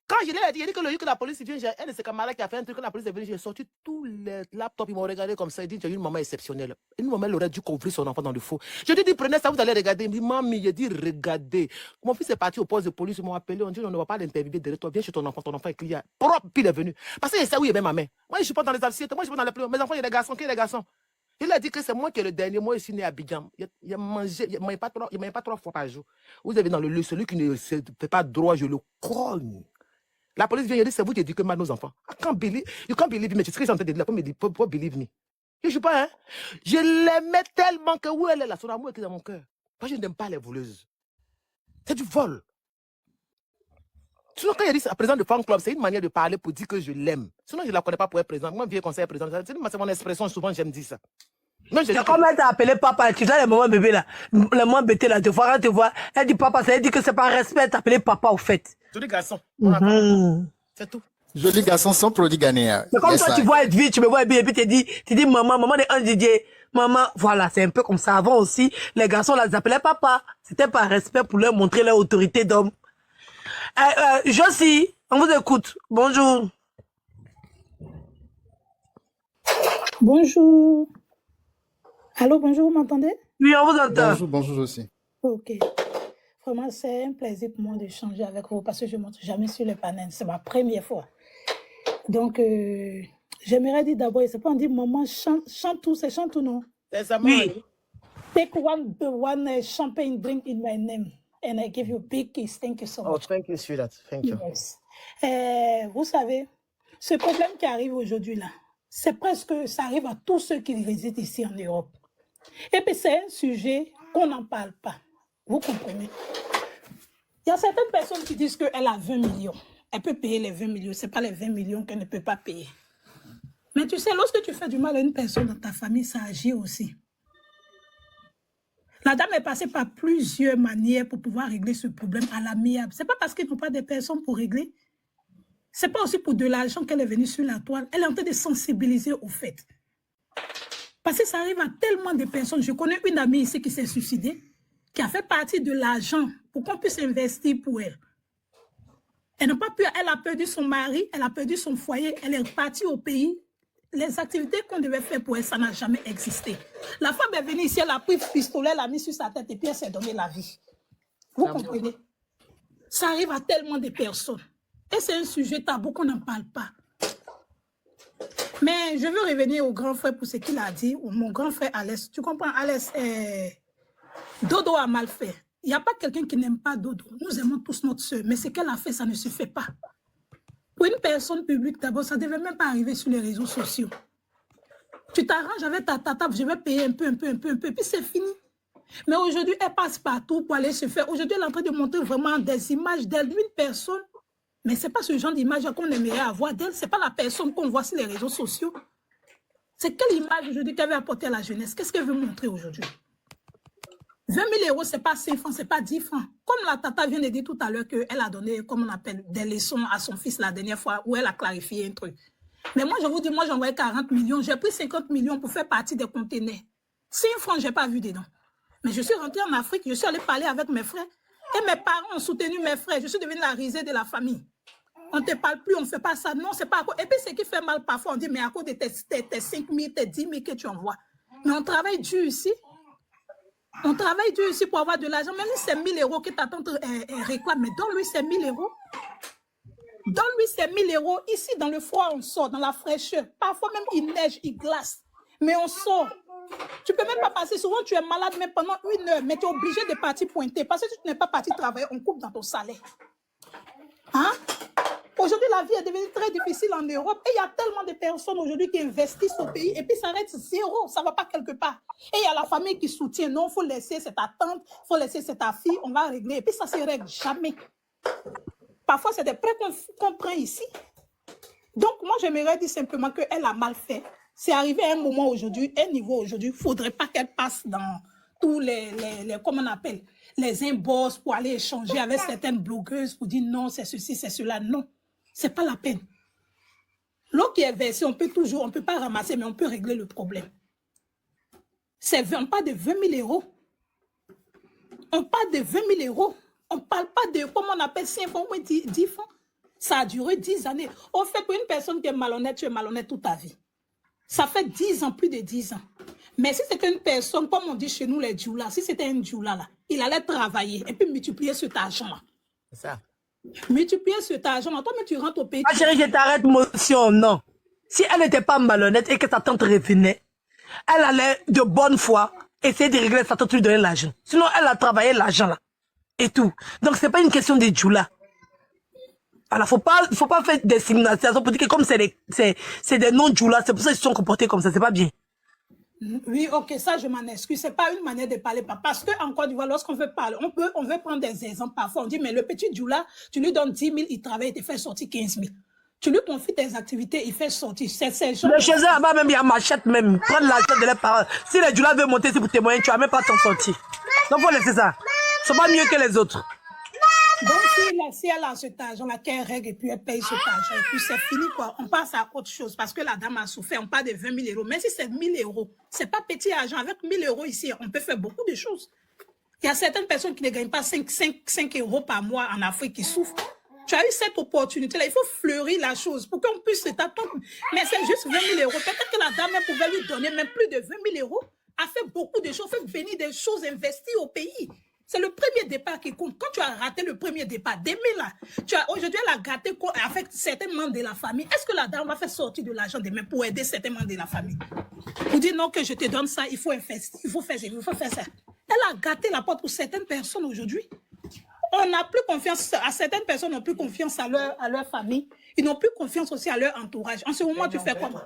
Quand je l'ai dit, il dit que le jour que la police vient, un de ses camarades qui a fait un truc, quand la police est venue, j'ai sorti tous les laptops, ils m'ont regardé comme ça, ils disent, tu as une maman exceptionnelle. Une maman, elle aurait dû couvrir son enfant dans le faux. Je lui ai dit, prenez ça, vous allez regarder. Il me dit, mamie, j'ai dit, regardez. Mon fils est parti au poste de police, ils m'ont appelé, on dit, on ne va pas l'interviewer derrière toi, viens chez ton enfant est client. Propre, puis il est venu. Parce qu'il sait où il est même ma mère. Moi, je ne suis pas dans les assiettes, moi, je suis pas dans les pleurs. Mes enfants, il y a des garçons, qui est des garçons? Il a dit que c'est moi qui est le dernier. Moi, je suis né à Abidjan. Il a mangé, il ne mange pas 3 fois par jour. Vous avez dans le lieu, celui qui ne se fait pas droit, je le cogne. La police vient, il dit, c'est vous qui éduquez mal nos enfants. I can't believe, you can't believe me. C'est ce que j'ai en train de dire. Pourquoi me dit, pourquoi believe me? Je ne suis pas, hein. Je l'aimais tellement que où elle est là, son amour est dans mon cœur. Moi, je n'aime pas les voleuses. C'est du vol. Sinon, quand il dit c'est président de fan club, c'est une manière de parler pour dire que je l'aime. Sinon, je ne la connais pas pour être président. Moi, vieux conseiller président. C'est mon expression, souvent, j'aime dire ça. C'est comme elle t'a appelé papa, tu sais les moments bébés là, les moments bêtés là, des fois quand tu vois, elle dit papa, ça veut dire que c'est pas respect, elle t'a appelé papa au fait. Joli garçon. C'est tout. Joli garçon sans produit ghanéen. C'est comme toi, tu vois Edwige, tu me vois Edwige, et puis tu dis maman de un Didier, maman, voilà, c'est un peu comme ça. Avant aussi, les garçons là, ils appelaient papa. C'était par respect pour leur montrer leur autorité d'homme. Josie, on vous écoute. Bonjour. Bonjour. Allô, bonjour, vous m'entendez? Oui, on vous entend. Bonjour aussi. Ok. Vraiment, c'est un plaisir pour moi d'échanger avec vous parce que je ne monte jamais sur le panel. C'est ma première fois. Donc, j'aimerais dire d'abord, c'est pas on dit maman, chante tout, c'est chante tout, non? C'est ça, oui. Take one champagne drink in my name and I give you big kiss. Thank you so much. Oh, thank you, sweetheart. Thank you. Yes. Vous savez, ce problème qui arrive aujourd'hui là, c'est presque, ça arrive à tous ceux qui résident ici en Europe. Et puis c'est un sujet qu'on n'en parle pas. Vous comprenez? Il y a certaines personnes qui disent qu'elle a 20 millions. Elle peut payer les 20 millions. Ce n'est pas les 20 millions qu'elle ne peut pas payer. Mais tu sais, lorsque tu fais du mal à une personne dans ta famille, ça agit aussi. La dame est passée par plusieurs manières pour pouvoir régler ce problème à l'amiable. Ce n'est pas parce qu'ils n'ont pas de personnes pour régler. Ce n'est pas aussi pour de l'argent qu'elle est venue sur la toile. Elle est en train de sensibiliser au fait. Parce que ça arrive à tellement de personnes. Je connais une amie ici qui s'est suicidée, qui a fait partie de l'argent pour qu'on puisse investir pour elle. Elle n'a pas pu, elle a perdu son mari, elle a perdu son foyer, elle est repartie au pays. Les activités qu'on devait faire pour elle, ça n'a jamais existé. La femme est venue ici, elle a pris le pistolet, elle l'a mis sur sa tête et puis elle s'est donné la vie. Vous comprenez? Ça arrive à tellement de personnes. Et c'est un sujet tabou qu'on n'en parle pas. Mais je veux revenir au grand frère pour ce qu'il a dit, mon grand frère Alès. Tu comprends, Alès, Dodo a mal fait. Il n'y a pas quelqu'un qui n'aime pas Dodo. Nous aimons tous notre soeur, mais ce qu'elle a fait, ça ne se fait pas. Pour une personne publique, d'abord, ça ne devait même pas arriver sur les réseaux sociaux. Tu t'arranges avec ta tata, je vais payer un peu, puis c'est fini. Mais aujourd'hui, elle passe partout pour aller se faire. Aujourd'hui, elle est en train de montrer vraiment des images d'elle, d'une personne. Mais ce n'est pas ce genre d'image qu'on aimerait avoir d'elle. Ce n'est pas la personne qu'on voit sur les réseaux sociaux. C'est quelle image aujourd'hui qu'elle veut apporter à la jeunesse? Qu'est-ce qu'elle veut montrer aujourd'hui? 20 000 €, ce n'est pas 5 francs, ce n'est pas 10 francs. Comme la tata vient de dire tout à l'heure qu'elle a donné, comme on appelle, des leçons à son fils la dernière fois où elle a clarifié un truc. Mais moi, je vous dis, moi, j'envoyais 40 millions. J'ai pris 50 millions pour faire partie des containers. 5 francs, je n'ai pas vu dedans. Mais je suis rentrée en Afrique, je suis allée parler avec mes frères. Et mes parents ont soutenu mes frères. Je suis devenue la risée de la famille. On ne te parle plus, on ne fait pas ça. Non, c'est pas à cause. Et puis, ce qui fait mal parfois, on dit, mais à cause de tes 5 000, tes 10 000 que tu envoies. Mais on travaille dur ici. On travaille dur ici pour avoir de l'argent. Même si c'est 1 000 euros que ta tante réclame, mais donne-lui ces 1 000 euros. Donne-lui ces 1 000 euros. Ici, dans le froid, on sort, dans la fraîcheur. Parfois même, il neige, il glace. Mais on sort. Tu ne peux même pas passer. Souvent, tu es malade même pendant 1 heure, mais tu es obligé de partir pointer. Parce que si tu n'es pas parti travailler, on coupe dans ton salaire. Hein? Aujourd'hui, la vie est devenue très difficile en Europe. Et il y a tellement de personnes aujourd'hui qui investissent au pays. Et puis, ça reste zéro. Ça ne va pas quelque part. Et il y a la famille qui soutient. Non, il faut laisser cette tante, il faut laisser cette fille. On va régler. Et puis, ça ne se règle jamais. Parfois, c'est des prêts qu'on prend ici. Donc, moi, j'aimerais dire simplement qu'elle a mal fait. C'est arrivé à un moment aujourd'hui, un niveau aujourd'hui. Il ne faudrait pas qu'elle passe dans tous les comment on appelle, les inbox pour aller échanger avec certaines blogueuses pour dire non, c'est ceci, c'est cela. Non, ce n'est pas la peine. L'eau qui est versée, on ne peut pas ramasser, mais on peut régler le problème. On parle de 20 000 euros. On parle de 20 000 euros. On ne parle pas de, comment on appelle, 5 francs ou 10 francs. Ça a duré 10 années. Au fait, pour une personne qui est malhonnête, tu es malhonnête toute ta vie. Ça fait 10 ans, plus de 10 ans. Mais si c'était une personne, comme on dit chez nous, les djoulas, si c'était un djoula, là, il allait travailler et puis multiplier cet argent-là. C'est ça. Multiplier cet argent-là. Toi, mais tu rentres au pays. Ah, chérie, je t'arrête, motion, non. Si elle n'était pas malhonnête et que sa tante revenait, elle allait de bonne foi essayer de régler sa tante, lui donner l'argent. Sinon, elle a travaillé l'argent, là. Et tout. Donc, c'est pas une question de djoula. Alors, faut pas faire des discriminations pour dire que comme c'est des non-djoulas, c'est pour ça qu'ils se sont comportés comme ça, c'est pas bien. Oui, ok, ça je m'en excuse. C'est pas une manière de parler. Parce que en Côte d'Ivoire, lorsqu'on veut parler, on veut prendre des exemples parfois. On dit, mais le petit djoula, tu lui donnes 10 000, il travaille, il te fait sortir 15 000. Tu lui confies tes activités, il fait sortir. Mais chez eux, là-bas, même, il y a machette même. Prendre l'argent de leurs parents. Si les djoulas veulent monter, c'est pour témoigner, tu vas même pas t'en sortir. Donc, faut laisser ça. C'est pas mieux que les autres. Donc, si elle a cet argent-là, qu'elle règle et puis elle paye cet argent, et puis c'est fini, quoi. On passe à autre chose parce que la dame a souffert. On parle de 20 000 euros. Mais si c'est 1 000 euros, c'est pas petit argent. Avec 1 000 euros ici, on peut faire beaucoup de choses. Il y a certaines personnes qui ne gagnent pas 5 euros par mois en Afrique qui souffrent. Tu as eu cette opportunité-là. Il faut fleurir la chose pour qu'on puisse t'attendre. Mais c'est juste 20 000 euros. Peut-être que la dame pouvait lui donner même plus de 20 000 euros. A fait beaucoup de choses, fait venir des choses investies au pays. C'est le premier départ qui compte. Quand tu as raté le premier départ, demain là, aujourd'hui elle a gâté avec certains membres de la famille. Est-ce que la dame va faire sortir de l'argent demain pour aider certains membres de la famille? Pour dire non, que je te donne ça, il faut investir, il faut faire ça, il faut faire ça. Elle a gâté la porte pour certaines personnes aujourd'hui. On n'a plus confiance, à certaines personnes n'ont plus confiance à leur famille. Ils n'ont plus confiance aussi à leur entourage. En ce moment, tu fais comment?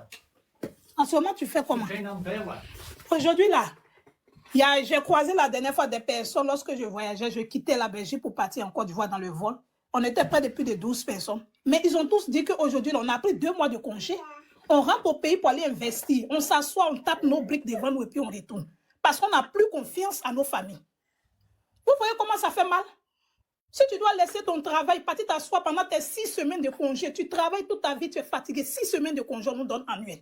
En ce moment, tu fais comment? Aujourd'hui là, j'ai croisé la dernière fois des personnes, lorsque je voyageais, je quittais la Belgique pour partir en Côte d'Ivoire dans le vol. On était près de plus de 12 personnes. Mais ils ont tous dit qu'aujourd'hui, on a pris 2 mois de congé. On rentre au pays pour aller investir. On s'assoit, on tape nos briques devant nous et puis on retourne. Parce qu'on n'a plus confiance à nos familles. Vous voyez comment ça fait mal? Si tu dois laisser ton travail, partir t'asseoir pendant tes 6 semaines de congé, tu travailles toute ta vie, tu es fatigué, 6 semaines de congé, on nous donne annuel.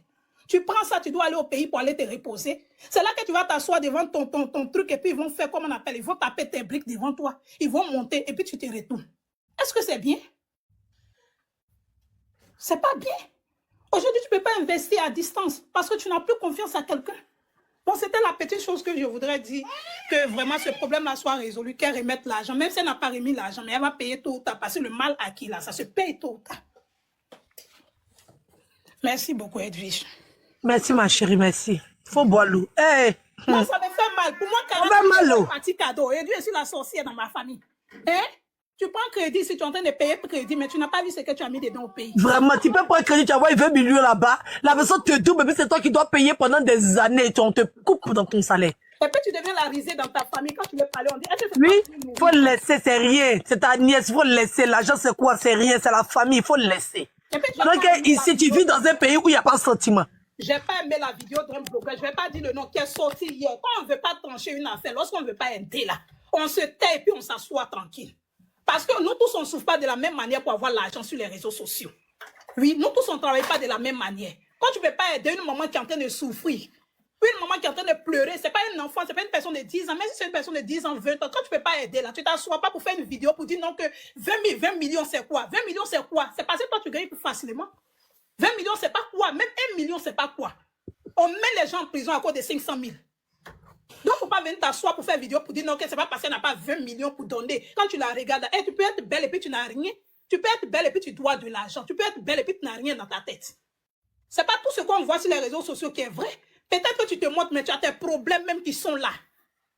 Tu prends ça, tu dois aller au pays pour aller te reposer. C'est là que tu vas t'asseoir devant ton truc et puis ils vont faire comme on appelle, ils vont taper tes briques devant toi. Ils vont monter et puis tu te retournes. Est-ce que c'est bien? C'est pas bien. Aujourd'hui, tu ne peux pas investir à distance parce que tu n'as plus confiance à quelqu'un. Bon, c'était la petite chose que je voudrais dire, que vraiment ce problème-là soit résolu, qu'elle remette l'argent, même si elle n'a pas remis l'argent, mais elle va payer tôt ou tard parce que le mal acquis là, ça se paye tôt ou tard. Merci beaucoup, Edwige. Merci, ma chérie, merci. Faut boire l'eau. Hey. Non, ça me fait mal. Pour moi, quand même, un petit cadeau. Et Dieu, je suis la sorcière dans ma famille. Hein? Tu prends crédit si tu es en train de payer pour crédit, mais tu n'as pas vu ce que tu as mis dedans au pays. Vraiment, tu peux prendre crédit, tu as 20 millions là-bas. La personne te double, mais c'est toi qui dois payer pendant des années. On te coupe dans ton salaire. Et puis tu deviens la risée dans ta famille. Quand tu veux parler, on dit... Oui, il faut le laisser, c'est rien. C'est ta nièce, il faut le laisser. L'argent, c'est quoi? C'est rien, c'est la famille, il faut le laisser. Donc ici, tu vis dans un pays où il n'y a pas de sentiment. Je n'ai pas aimé la vidéo d'un blogueur. Je ne vais pas dire le nom qui est sorti hier. Quand on ne veut pas trancher une affaire, lorsqu'on ne veut pas aider là, on se tait et puis on s'assoit tranquille. Parce que nous tous, on ne souffre pas de la même manière pour avoir l'argent sur les réseaux sociaux. Oui, nous tous, on ne travaille pas de la même manière. Quand tu ne peux pas aider une maman qui est en train de souffrir, une maman qui est en train de pleurer, ce n'est pas un enfant, ce n'est pas une personne de 10 ans, même si c'est une personne de 10 ans, 20 ans, quand tu ne peux pas aider, là, tu ne t'assois pas pour faire une vidéo pour dire non que 20 millions, c'est quoi? 20 millions, c'est quoi? C'est parce que toi, tu gagnes plus facilement. 20 millions, c'est pas quoi? Même 1 million, c'est pas quoi? On met les gens en prison à cause de 500 000. Donc, il ne faut pas venir t'asseoir pour faire une vidéo pour dire non, que c'est pas parce qu'elle n'a pas 20 millions pour donner. Quand tu la regardes, hey, tu peux être belle et puis tu n'as rien. Tu peux être belle et puis tu dois de l'argent. Tu peux être belle et puis tu n'as rien dans ta tête. C'est pas tout ce qu'on voit sur les réseaux sociaux qui est vrai. Peut-être que tu te montres, mais tu as tes problèmes même qui sont là.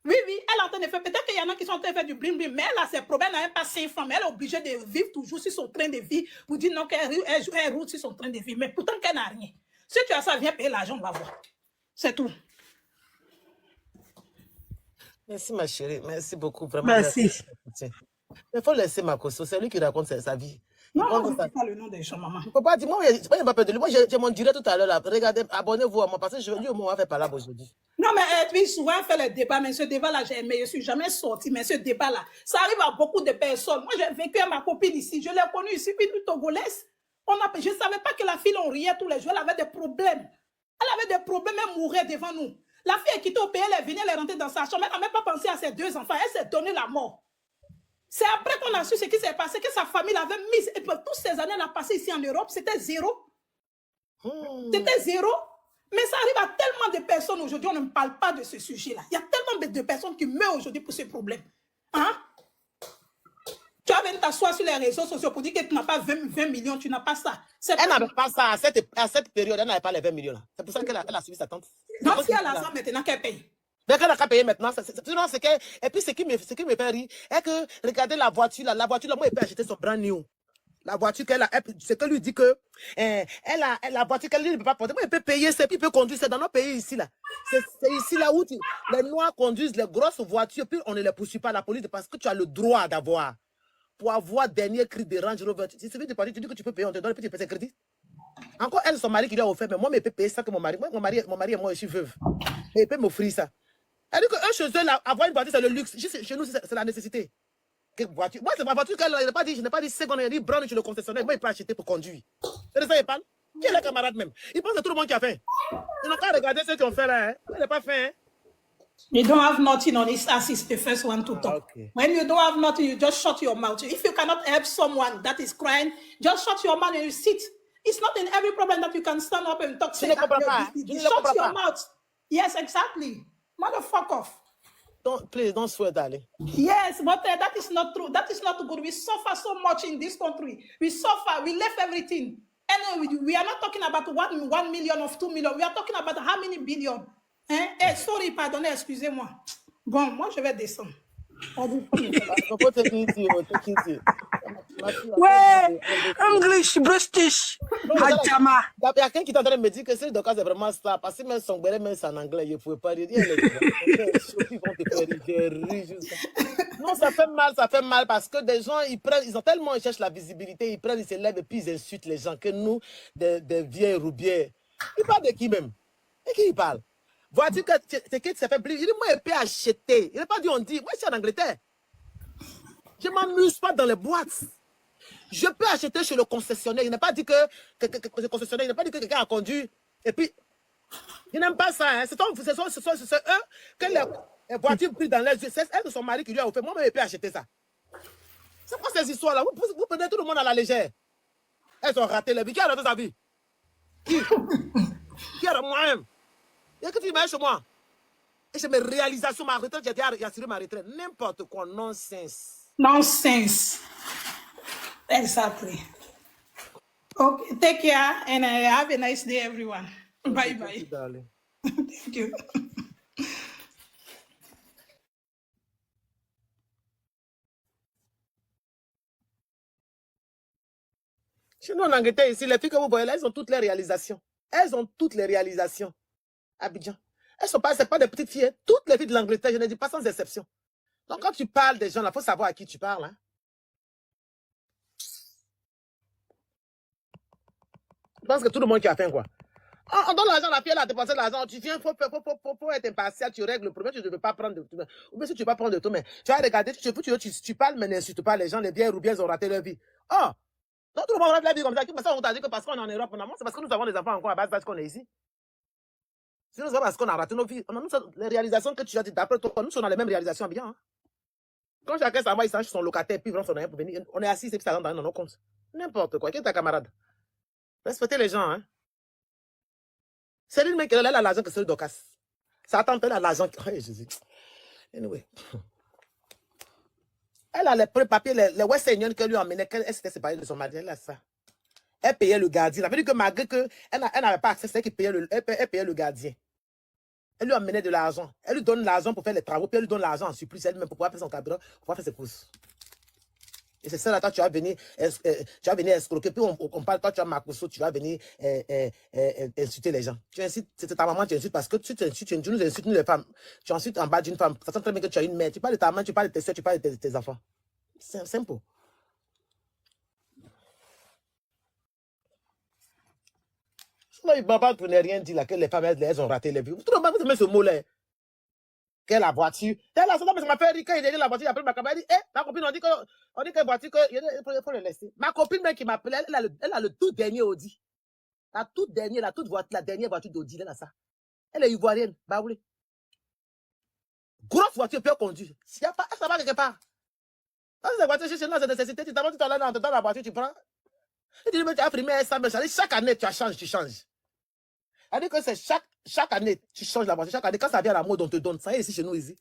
Oui, oui, elle est en train de faire. Peut-être qu'il y en a qui sont en train de faire du bling-bling, mais elle a ses problèmes, elle n'a pas 5 femmes. Elle est obligée de vivre toujours sur son train de vie pour dire non, qu'elle roule sur son train de vie. Mais pourtant qu'elle n'a rien. Si tu as ça, viens payer l'argent, on va voir. C'est tout. Merci, ma chérie. Merci beaucoup. Vraiment. Merci. Il faut laisser Makosso. C'est lui qui raconte sa vie. Non, je ne dis pas le nom des gens, maman. Je ne peux pas dire. Moi, je n'ai pas peur de lui. Moi, j'ai mon direct tout à l'heure. Là. Regardez, abonnez-vous à moi parce que je lui, on va faire par là aujourd'hui. Non, mais puis souvent, on fait le débat, mais ce débat-là, j'ai aimé. Je ne suis jamais sortie, mais ce débat-là, ça arrive à beaucoup de personnes. Moi, j'ai vécu avec ma copine ici. Je l'ai connue ici, puis une Togolaise. Je ne savais pas que la fille, on riait tous les jours. Elle avait des problèmes. Elle avait des problèmes, elle mourait devant nous. La fille est quittée au pays, elle est venue, elle est rentrée dans sa chambre. Elle n'a même pas pensé à ses 2 enfants. Elle s'est donné la mort. C'est après qu'on a su ce qui s'est passé, que sa famille l'avait mise. Et puis, toutes ces années, elle a passé ici en Europe, c'était zéro. C'était zéro. Mais ça arrive à tellement de personnes aujourd'hui, on ne parle pas de ce sujet-là. Il y a tellement de personnes qui meurent aujourd'hui pour ce problème. Hein? Tu vas venir t'asseoir sur les réseaux sociaux pour dire que tu n'as pas 20 millions, tu n'as pas ça. Elle n'avait pas ça à cette période, elle n'avait pas les 20 millions. C'est pour ça qu'elle a suivi sa tante. Donc, si elle a ça maintenant, qu'elle paye. Mais qu'elle n'a qu'à payer maintenant. Et puis, ce qui me fait rire, est que, regardez la voiture, là, moi, elle peut acheter son brand new. La voiture qu'elle a, c'est que lui dit que, la voiture qu'elle ne peut pas porter. Moi, elle peut payer, puis il peut conduire. C'est dans nos pays ici, là. C'est ici, là, où les Noirs conduisent les grosses voitures, puis on ne les poursuit pas à la police parce que tu as le droit d'avoir. Pour avoir dernier cri de Range Rover. Si tu veux partir, tu dis que tu peux payer, on te donne, puis tu payes ses crédits. Encore elle, son mari qui lui a offert, mais moi, je peux payer ça que mon mari. Moi, mon mari et moi, je suis veuve. Et il peut m'offrir ça. Elle dit que chez eux, là, avoir une voiture, c'est le luxe. Chez nous, c'est la nécessité. Voiture. Moi, c'est ma voiture qu'elle n'a pas dit. Je n'ai pas dit seconde, elle a dit brown chez le concessionnaire. Moi, il peut acheter pour conduire. C'est de ça, il parle. Qui est le camarade même? Il pense que tout le monde qui a fait. Ils n'ont qu'à regarder ce qu'ils ont fait là. Hein. Elle n'a pas fait. Hein. You don't have nothing on his ass is the first one to talk. Okay. When you don't have nothing, you just shut your mouth. If you cannot help someone that is crying, just shut your mouth and you sit. It's not in every problem that you can stand up and talk. Shut your mouth. Yes, exactly. Motherfucker off. Please don't swear, darling. Yes, but that is not true. That is not good. We suffer so much in this country. We suffer. We left everything. And we are not talking about 1 million or 2 million. We are talking about how many billion. Hein? Eh, sorry, pardonnez, excusez-moi. Bon, moi, je vais descendre. Ouais, English, British, Hajama. Il y a quelqu'un qui est en train de me dire que c'est c'est vraiment ça. Parce que même son béret, même en anglais, il ne pouvait pas dire. Non, ça fait mal parce que des gens, ils ont tellement, ils cherchent la visibilité, ils se lèvent et puis ils insultent les gens que nous, des vieilles roubières. Ils parlent de qui même? Et qui ils parlent? Vois-tu que c'est qui s'est fait plus? Il dit, moi, il peut acheter. Il n'a pas dit, on dit, moi, je suis en Angleterre. Je ne m'amuse pas dans les boîtes. Je peux acheter chez le concessionnaire. Il n'a pas dit que le concessionnaire, il n'a pas dit que quelqu'un a conduit. Et puis, il n'aime pas ça. Hein. C'est eux que les voitures prises dans les yeux. C'est elle de son mari qui lui a offert. Moi-même, il peut acheter ça. C'est quoi ces histoires-là? Vous prenez tout le monde à la légère. Elles ont raté la vie. Qui a raté sa vie? Qui a moi-même? Et que tu m'as chez moi. Et j'ai mes réalisations, ma retraite, j'ai assuré ma retraite. N'importe quoi, nonsense. Nonsense. Exactly. Okay, take care and have a nice day, everyone. Bye bye. Thank you, darling. Thank you. Chez nous en Angleterre, ici, les filles que vous voyez là, elles ont toutes les réalisations. Elles ont toutes les réalisations. Abidjan. Elles sont pas, c'est pas des petites filles. Hein. Toutes les filles de l'Angleterre, je ne dis pas sans exception. Donc, quand tu parles des gens, il faut savoir à qui tu parles. Hein. Je pense que tout le monde qui a faim, quoi. On donne l'argent à la fille, elle a dépensé l'argent. Tu viens, faut être impartial, tu règles le problème, tu ne veux pas prendre de tout. Ou bien si tu ne veux pas prendre de tout, mais tu vas regarder, tu parles, mais n'insulte pas les gens, les biens ou bien ils ont raté leur vie. Oh! Donc, tout le monde va la vie comme ça. Parce qu'on t'a dit que parce qu'on est en Europe, non, c'est parce que nous avons des enfants encore à bas âge qu'on est ici. Sinon, c'est pas parce qu'on a raté nos vies. Les réalisations que tu as dit d'après toi, nous sommes dans les mêmes réalisations bien. Hein. Quand chacun s'en va, il s'en son locataire, puis il son rien pour venir. On est assis, et puis ça rentre dans nos comptes. N'importe quoi. Qui est ta camarade? Respectez les gens, hein. C'est lui, mec, elle a l'argent que celui d'Ocas. Ça attend, elle a l'argent. Hey, Jésus. Anyway. Elle a les papiers, les West Union qu'elle lui a emmené, qu'elle s'était séparée de son mari. Elle a ça. Elle payait le gardien. Ça veut dire que malgré qu'elle n'avait pas accès, c'est elle qui payait elle payait le gardien. Elle lui emmenait de l'argent. Elle lui donne l'argent pour faire les travaux, puis elle lui donne l'argent en surplus elle-même pour pouvoir faire son carburant, pour pouvoir faire ses courses. Et c'est ça là, toi, tu vas venir escroquer, puis on parle, toi, tu as Makosso, tu vas venir insulter les gens. Tu incites, c'est ta maman, tu insultes parce que tu nous insultes, nous les femmes. Tu insultes en bas d'une femme. Ça sent très bien que tu as une mère. Tu parles de ta maman, tu parles de tes soeurs, tu parles de tes enfants. C'est simple. Sinon, il ne va pas pour ne rien dire là, que les femmes, elles ont raté les vies. Tout le monde va mettre ce mot-là. Quelle la voiture? Elle a ça m'a fait rire quand il a dit la voiture, il a pris ma caméra, il dit, ma copine, on dit que la voiture, il faut le laisser. Ma copine, même qui m'appelait, elle a le tout dernier Audi. La toute dernière voiture d'Audi, elle a ça. Elle est ivoirienne, bah oui. Grosse voiture, peut conduire. S'il n'y a pas, ça va quelque part. Quand c'est la voiture, chez nous, c'est nécessité, tu t'avances, tu t'en dans la voiture, tu prends. Et tu dis, mais tu as primé ça, mais chaque année, tu changes. Elle dit que c'est chaque année, tu changes la voiture. Chaque année, quand ça vient à la mode, on te donne. Ça y est, ici, chez nous, ici.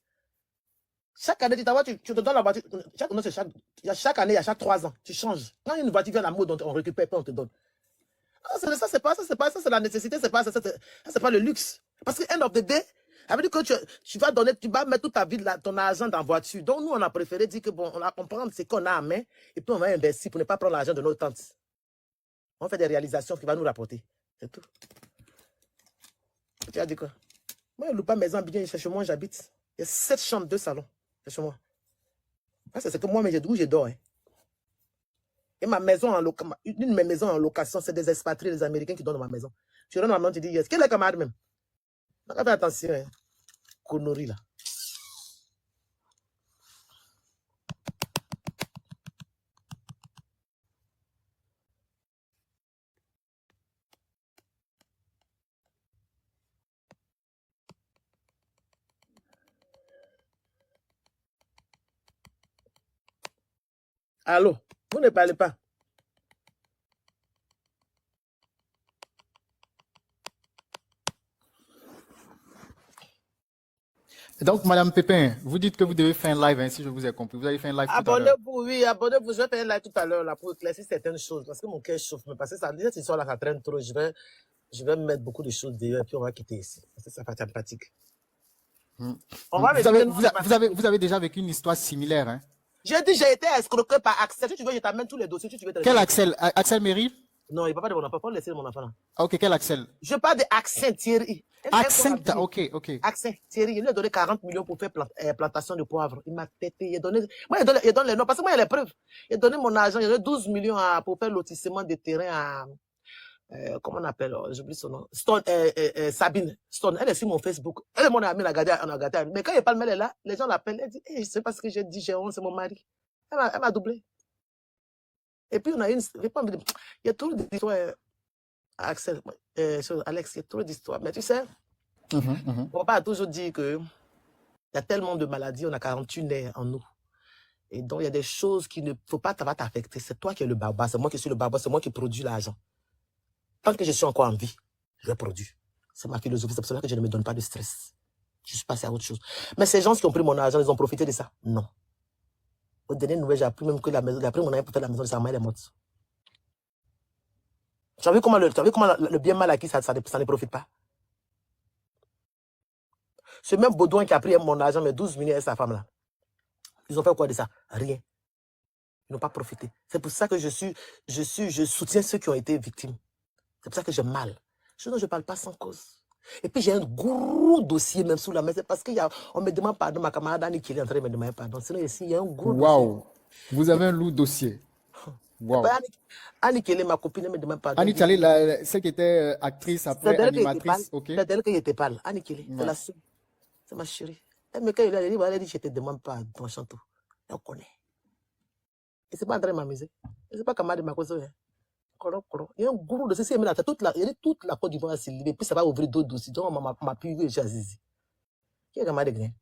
Chaque année, tu te donnes la voiture. Chaque année, il y a chaque 3 ans, tu changes. Quand une voiture vient à la mode, on récupère, puis on te donne. Ah, ça, c'est pas ça, c'est la nécessité, c'est pas le luxe. Parce que, end of the day, ça veut dire que tu vas mettre toute ta vie, ton argent dans la voiture. Donc, nous, on a préféré dire que, bon, on prend ce qu'on a à main, et puis on va investir pour ne pas prendre l'argent de nos tantes. On fait des réalisations qui vont nous rapporter. C'est tout. Tu as dit quoi? Moi, je ne loue pas maison bien, c'est chez moi, j'habite. Il y a 7 chambres, 2 salons. C'est chez moi. C'est que moi, mais où je dors. Hein. Et ma maison une de mes maisons en location, c'est des expatriés, des Américains qui donnent ma maison. Tu rentres dans ma maison, tu dis yes. Quel est le camarade même? Donc, fais attention, hein. Connerie là. Allô? Vous ne parlez pas. Donc, Madame Pépin, vous dites que vous devez faire un live, hein, si je vous ai compris. Vous avez fait un live tout à l'heure. Abonnez-vous, oui, abonnez-vous. Je vais faire un live tout à l'heure là, pour éclaircir certaines choses. Parce que mon cœur chauffe. Mais parce que ça, cette histoire-là, ça traîne trop. Je vais mettre beaucoup de choses dehors et puis on va quitter ici. Parce que ça fait sympathique. Vous avez déjà vécu une histoire similaire, hein? J'ai dit, j'ai été escroqué par Axel. Si tu veux, je t'amène tous les dossiers. Si tu veux Quel Axel? Axel Méry? Non, il ne va pas de mon enfant. Faut laisser mon enfant là. Ok, quel Axel? Je parle de Axel Thierry. Axel, ok. Axel Thierry, il lui a donné 40 millions pour faire plantation de poivre. Il m'a pété. Il donne les noms. Parce que moi, il y a les preuves. Il a donné mon argent. Il a donné 12 millions pour faire lotissement de terrain à. Comment on appelle? J'oublie son nom. Stone, Sabine Stone. Elle est sur mon Facebook. Elle est mon amie, on a gardé. Mais quand il parle, elle est là. Les gens l'appellent. Elle dit, hey, c'est parce que j'ai dit, j'ai honte, c'est mon mari. Elle m'a doublé. Et puis, on a une. Il y a trop d'histoires. Axel, Alex, il y a trop d'histoires. Mais tu sais, on va toujours dire qu'il y a tellement de maladies, on a 48 nerfs en nous. Et donc, il y a des choses qui ne faut pas t'affecter. C'est toi qui es le barbare, c'est moi qui suis le barbare, c'est moi qui produis l'argent. Tant que je suis encore en vie, je produis. C'est ma philosophie, c'est pour cela que je ne me donne pas de stress. Je suis passé à autre chose. Mais ces gens qui ont pris mon argent, ils ont profité de ça? Non. Au dernier nouvelle, j'ai appris même que la maison, j'ai appris mon argent pour faire la maison de sa mère, elle est morte. Tu as vu comment le bien mal acquis, ça ne profite pas? Ce même Baudouin qui a pris mon argent, mais 12 millions et sa femme là. Ils ont fait quoi de ça? Rien. Ils n'ont pas profité. C'est pour ça que je soutiens ceux qui ont été victimes. C'est pour ça que j'ai mal. Sinon, je ne parle pas sans cause. Et puis, j'ai un gros dossier même sous la main. C'est parce qu'on me demande pardon. Ma camarade Annie qui est en train de me demander pardon. Sinon, ici, il y a un gros dossier. Waouh! Vous avez un lourd dossier. Wow. Annie Kelly, ma copine, me demande pardon. Annie Kelly, celle qui était actrice après animatrice. Okay. C'est d'elle que je te parle. Annie Kelly, c'est la seule. C'est ma chérie. Elle me dit, je te demande pardon, Chantou. Elle connaît. Et c'est pas en train de m'amuser. Et c'est pas Kamadi Makoso. Hein. Il y a un gourou de ceci, il y a toute la Côte d'Ivoire s'est levée, puis ça va ouvrir d'autres dossiers. Donc, on m'a pu j'ai Azizi. Qui est Kamadi Gren?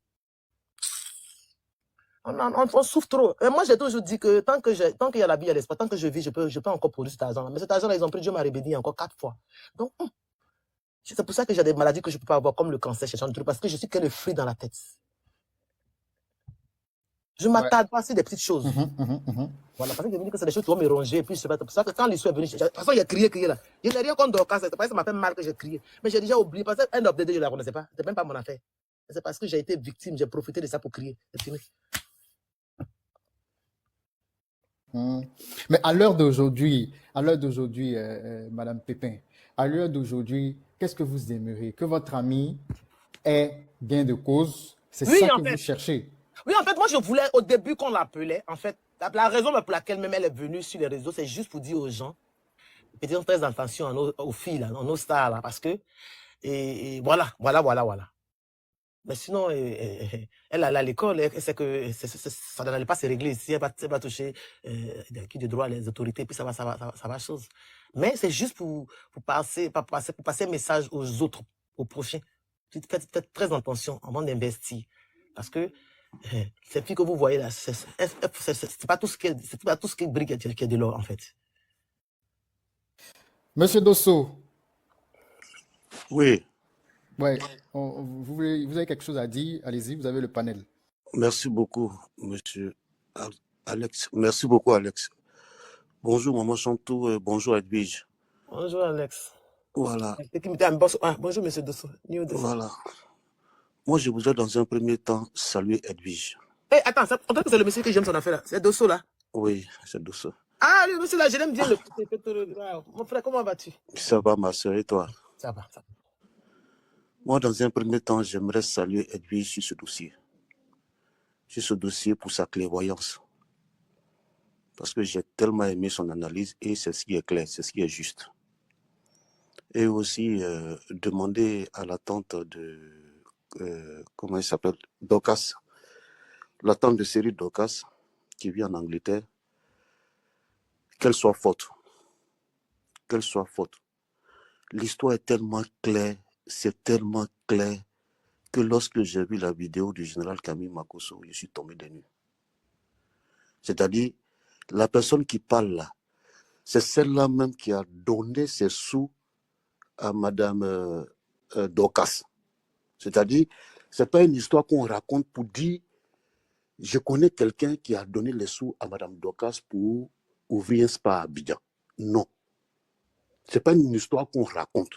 On souffre trop. Et moi, j'ai toujours dit que tant qu'il y a la vie, il y a l'espoir. Tant que je vis, je peux encore produire cet argent-là. Mais cet argent-là, ils ont pris Dieu m'a rébédi encore 4 fois. Donc, c'est pour ça que j'ai des maladies que je ne peux pas avoir, comme le cancer, parce que je suis que le fruit dans la tête. Je ne m'attarde pas sur des petites choses. Voilà, parce que je me dis que c'est des choses qui vont me ronger. Et puis, c'est pour ça que quand l'issue est venue, de toute façon, il a crié là. Je n'ai rien contre Dorcas, c'est parce que ça m'a fait mal que j'ai crié. Mais j'ai déjà oublié, parce que un update, je ne la connaissais pas. Ce n'est même pas mon affaire. C'est parce que j'ai été victime, j'ai profité de ça pour crier. C'est fini. Mais à l'heure d'aujourd'hui, Madame Pépin, à l'heure d'aujourd'hui, qu'est-ce que vous aimeriez? Que votre ami ait gain de cause? C'est ça que vous cherchez? Oui, en fait, moi, je voulais, au début qu'on l'appelait, en fait, la raison pour laquelle même elle est venue sur les réseaux, c'est juste pour dire aux gens, faisons très attention aux filles, là, aux stars, là, parce que, et voilà. Mais sinon, elle à l'école, elle sait que ça n'allait pas se régler ici, elle va toucher qui de droit les autorités, puis ça va chose. Mais c'est juste pour passer un message aux autres, aux prochains. Faites très attention avant d'investir. Parce que ces filles que vous voyez là, c'est pas tout ce qui brille qui est de l'or, en fait. Monsieur Dosso. Oui. Ouais, vous avez quelque chose à dire? Allez-y, vous avez le panel. Merci beaucoup, monsieur Alex. Merci beaucoup, Alex. Bonjour, Maman Chantou. Bonjour, Edwige. Bonjour, Alex. Voilà. Bonjour, monsieur Dosso. Voilà. Moi, je voudrais dans un premier temps saluer Edwige. Hey, attends, on dirait que c'est le monsieur que j'aime son affaire là. C'est Dosso là? Oui, c'est Dosso. Ah, le monsieur là, je l'aime bien. Mon frère, comment vas-tu? Ça va, ma soeur, et toi? Ça va. Moi, dans un premier temps, j'aimerais saluer Edwige sur ce dossier. Sur ce dossier pour sa clairvoyance. Parce que j'ai tellement aimé son analyse et c'est ce qui est clair, c'est ce qui est juste. Et aussi, demander à la tante de... comment il s'appelle? Dorcas. La tante de Série Dorcas, qui vit en Angleterre, qu'elle soit faute. Qu'elle soit faute. L'histoire est tellement claire, c'est tellement clair que lorsque j'ai vu la vidéo du général Camille Makosso, je suis tombé des nues. C'est-à-dire, la personne qui parle là, c'est celle-là même qui a donné ses sous à Madame Dorcas. C'est-à-dire, ce n'est pas une histoire qu'on raconte pour dire je connais quelqu'un qui a donné les sous à Madame Dorcas pour ouvrir un spa à Abidjan. Non. Ce n'est pas une histoire qu'on raconte.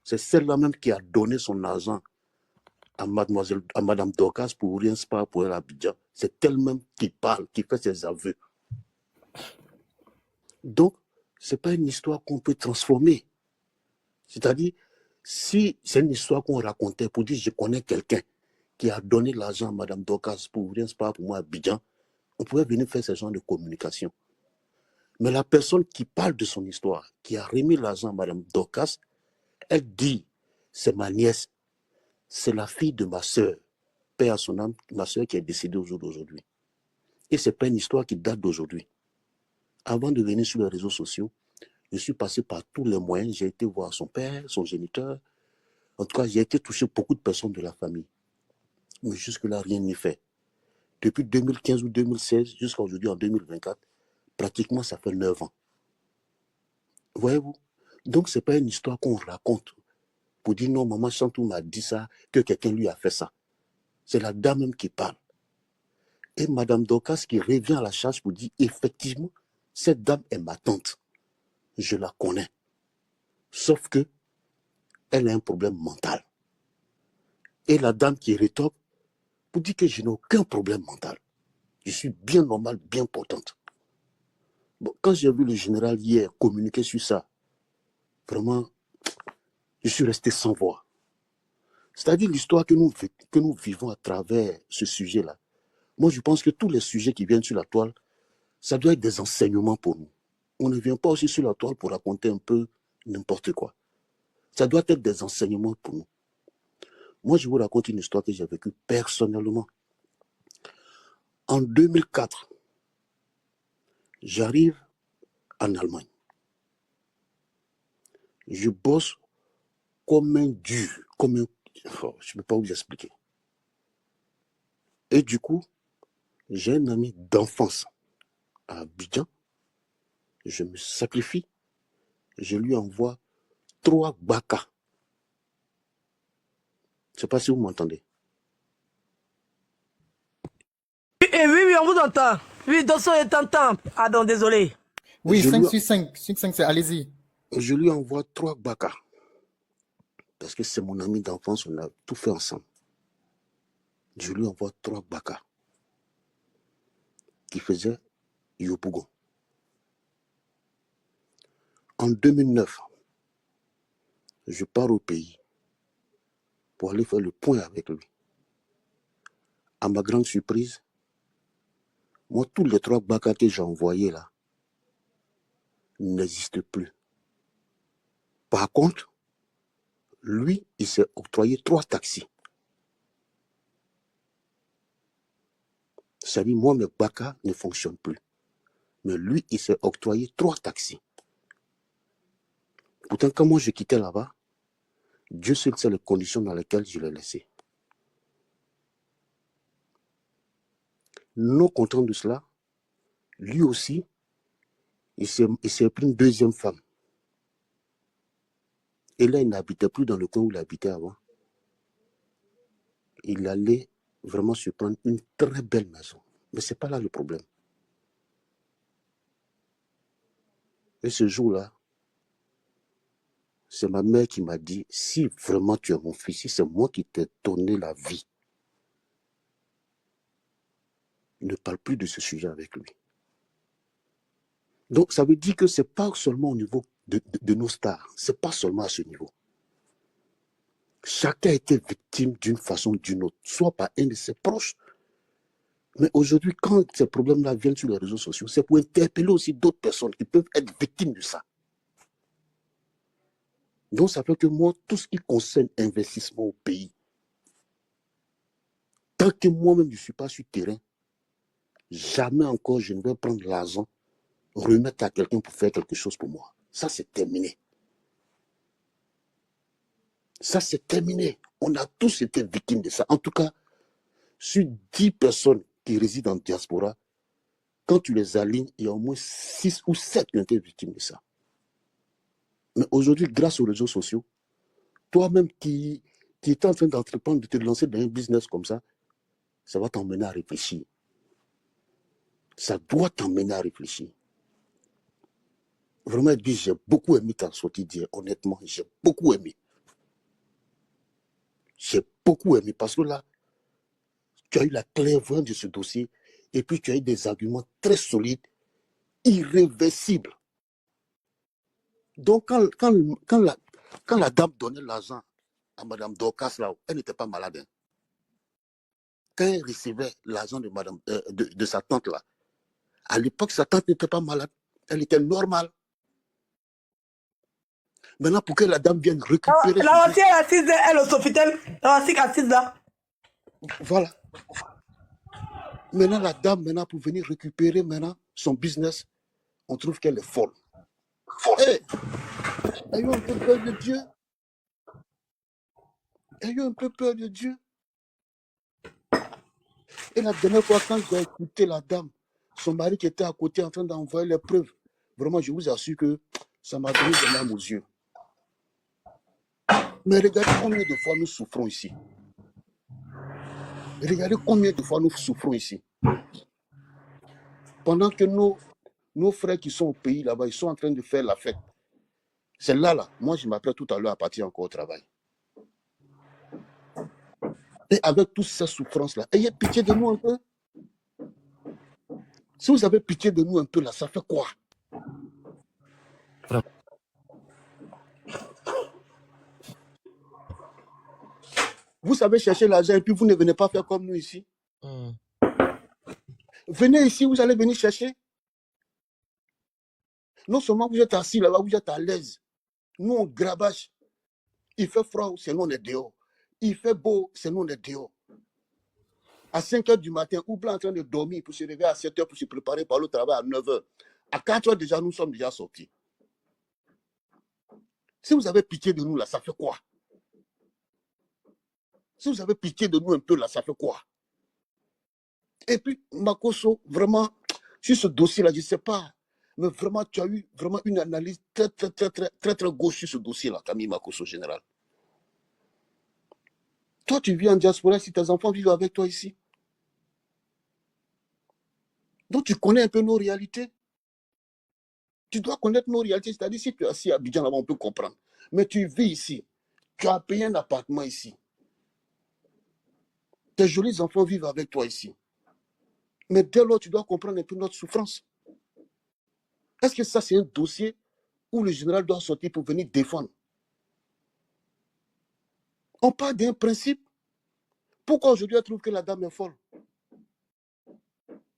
C'est celle-là même qui a donné son argent à Madame Dorcas pour ouvrir un spa pour elle à Abidjan. C'est elle-même qui parle, qui fait ses aveux. Donc, ce n'est pas une histoire qu'on peut transformer. C'est-à-dire, si c'est une histoire qu'on racontait pour dire je connais quelqu'un qui a donné l'argent à Madame Dorcas pour ouvrir un spa pour moi à Abidjan, on pourrait venir faire ce genre de communication. Mais la personne qui parle de son histoire, qui a remis l'argent à Madame Dorcas, elle dit, c'est ma nièce, c'est la fille de ma soeur, paix à son âme, ma soeur qui est décédée au jour d'aujourd'hui. Et ce n'est pas une histoire qui date d'aujourd'hui. Avant de venir sur les réseaux sociaux, je suis passé par tous les moyens, j'ai été voir son père, son géniteur. En tout cas, j'ai été touché beaucoup de personnes de la famille. Mais jusque-là, rien n'est fait. Depuis 2015 ou 2016, jusqu'à aujourd'hui, en 2024, pratiquement, ça fait 9 ans. Voyez-vous? Donc, ce n'est pas une histoire qu'on raconte pour dire non, Maman Chantou m'a dit ça, que quelqu'un lui a fait ça. C'est la dame même qui parle. Et Madame Dorcas qui revient à la charge pour dire effectivement, cette dame est ma tante. Je la connais. Sauf que elle a un problème mental. Et la dame qui rétorque pour dire que je n'ai aucun problème mental. Je suis bien normale, bien portante. Bon, quand j'ai vu le général hier communiquer sur ça, vraiment, je suis resté sans voix. C'est-à-dire l'histoire que nous vivons à travers ce sujet-là. Moi, je pense que tous les sujets qui viennent sur la toile, ça doit être des enseignements pour nous. On ne vient pas aussi sur la toile pour raconter un peu n'importe quoi. Ça doit être des enseignements pour nous. Moi, je vous raconte une histoire que j'ai vécue personnellement. En 2004, J'arrive en Allemagne. Je bosse comme un dur, comme un... Oh, je ne peux pas vous expliquer. Et du coup, j'ai un ami d'enfance à Abidjan. Je me sacrifie. Je lui envoie 3 baka. Je ne sais pas si vous m'entendez. Oui, on vous entend. Oui, Dosso est tentant. Pardon, désolé. Oui, Je 5 lui, sur 5. 5, c'est allez-y. je lui envoie 3 baka. Parce que c'est mon ami d'enfance, on a tout fait ensemble. Je lui envoie 3 baka qui faisaient Yopougon. En 2009, je pars au pays pour aller faire le point avec lui. À ma grande surprise, moi, tous les 3 baka que j'ai envoyés là n'existent plus. Par contre, lui, il s'est octroyé 3 taxis. C'est-à-dire, moi, mes baka ne fonctionnent plus. Mais lui, il s'est octroyé 3 taxis. Pourtant, quand moi je quittais là-bas, Dieu seul sait les conditions dans lesquelles je l'ai laissé. Non content de cela, lui aussi, il s'est pris une 2e femme. Et là, il n'habitait plus dans le coin où il habitait avant. Il allait vraiment se prendre une très belle maison. Mais ce n'est pas là le problème. Et ce jour-là, c'est ma mère qui m'a dit, si vraiment tu es mon fils, si c'est moi qui t'ai donné la vie, ne parle plus de ce sujet avec lui. Donc, ça veut dire que ce n'est pas seulement au niveau de nos stars, ce n'est pas seulement à ce niveau. Chacun a été victime d'une façon ou d'une autre, soit par un de ses proches. Mais aujourd'hui, quand ces problèmes-là viennent sur les réseaux sociaux, c'est pour interpeller aussi d'autres personnes qui peuvent être victimes de ça. Donc, ça fait que moi, tout ce qui concerne investissement au pays, tant que moi-même je ne suis pas sur le terrain, jamais encore je ne vais prendre l'argent, remettre à quelqu'un pour faire quelque chose pour moi. Ça, c'est terminé. Ça, c'est terminé. On a tous été victimes de ça. En tout cas, sur 10 personnes qui résident en diaspora, quand tu les alignes, il y a au moins 6 ou 7 qui ont été victimes de ça. Mais aujourd'hui, grâce aux réseaux sociaux, toi-même qui es en train d'entreprendre, de te lancer dans un business comme ça va t'emmener à réfléchir. Ça doit t'emmener à réfléchir. Vraiment, j'ai beaucoup aimé ta sortie d'hier. Honnêtement, j'ai beaucoup aimé. J'ai beaucoup aimé parce que là, tu as eu la clairvoyance de ce dossier et puis tu as eu des arguments très solides, irréversibles. Donc, quand la dame donnait l'argent à Mme Dorcas, là, elle n'était pas malade. Hein. Quand elle recevait l'argent de sa tante, là, à l'époque, sa tante n'était pas malade. Elle était normale. Maintenant, pour que la dame vienne récupérer... La voici, elle est assise, elle est au Sofitel. La voici assise là. Voilà. Maintenant, la dame, pour venir récupérer son business, on trouve qu'elle est folle. Hey, ayons un peu peur de Dieu. Ayons un peu peur de Dieu. Et la dernière fois, quand j'ai écouté la dame, son mari qui était à côté en train d'envoyer les preuves, vraiment, je vous assure que ça m'a donné des larmes aux yeux. Mais regardez combien de fois nous souffrons ici. Regardez combien de fois nous souffrons ici. Pendant que nos frères qui sont au pays là-bas, ils sont en train de faire la fête. C'est là, moi je m'apprête tout à l'heure à partir encore au travail. Et avec toutes ces souffrances-là, ayez pitié de nous un peu. Si vous avez pitié de nous un peu là, ça fait quoi? Vous savez chercher l'argent et puis vous ne venez pas faire comme nous ici. Venez ici, vous allez venir chercher. Non seulement vous êtes assis là-bas, vous êtes à l'aise. Nous, on grabache. Il fait froid, sinon on est dehors. Il fait beau, sinon on est dehors. À 5 heures du matin, ou bien en train de dormir pour se réveiller à 7 heures pour se préparer pour le travail à 9 heures. À 4 heures déjà, nous sommes déjà sortis. Si vous avez pitié de nous là, ça fait quoi? Si vous avez pitié de nous un peu là, ça fait quoi? Et puis, Makosso, vraiment, sur ce dossier-là, je ne sais pas, mais vraiment, tu as eu vraiment une analyse très gauche sur ce dossier-là, Camille Makosso, général. Toi, tu vis en diaspora si tes enfants vivent avec toi ici. Donc, tu connais un peu nos réalités. Tu dois connaître nos réalités. C'est-à-dire, si tu es assis à Abidjan, là-bas, on peut comprendre. Mais tu vis ici. Tu as payé un appartement ici. Tes jolis enfants vivent avec toi ici. Mais dès lors, tu dois comprendre un peu notre souffrance. Est-ce que ça, c'est un dossier où le général doit sortir pour venir défendre? On parle d'un principe. Pourquoi aujourd'hui elle trouve que la dame est folle?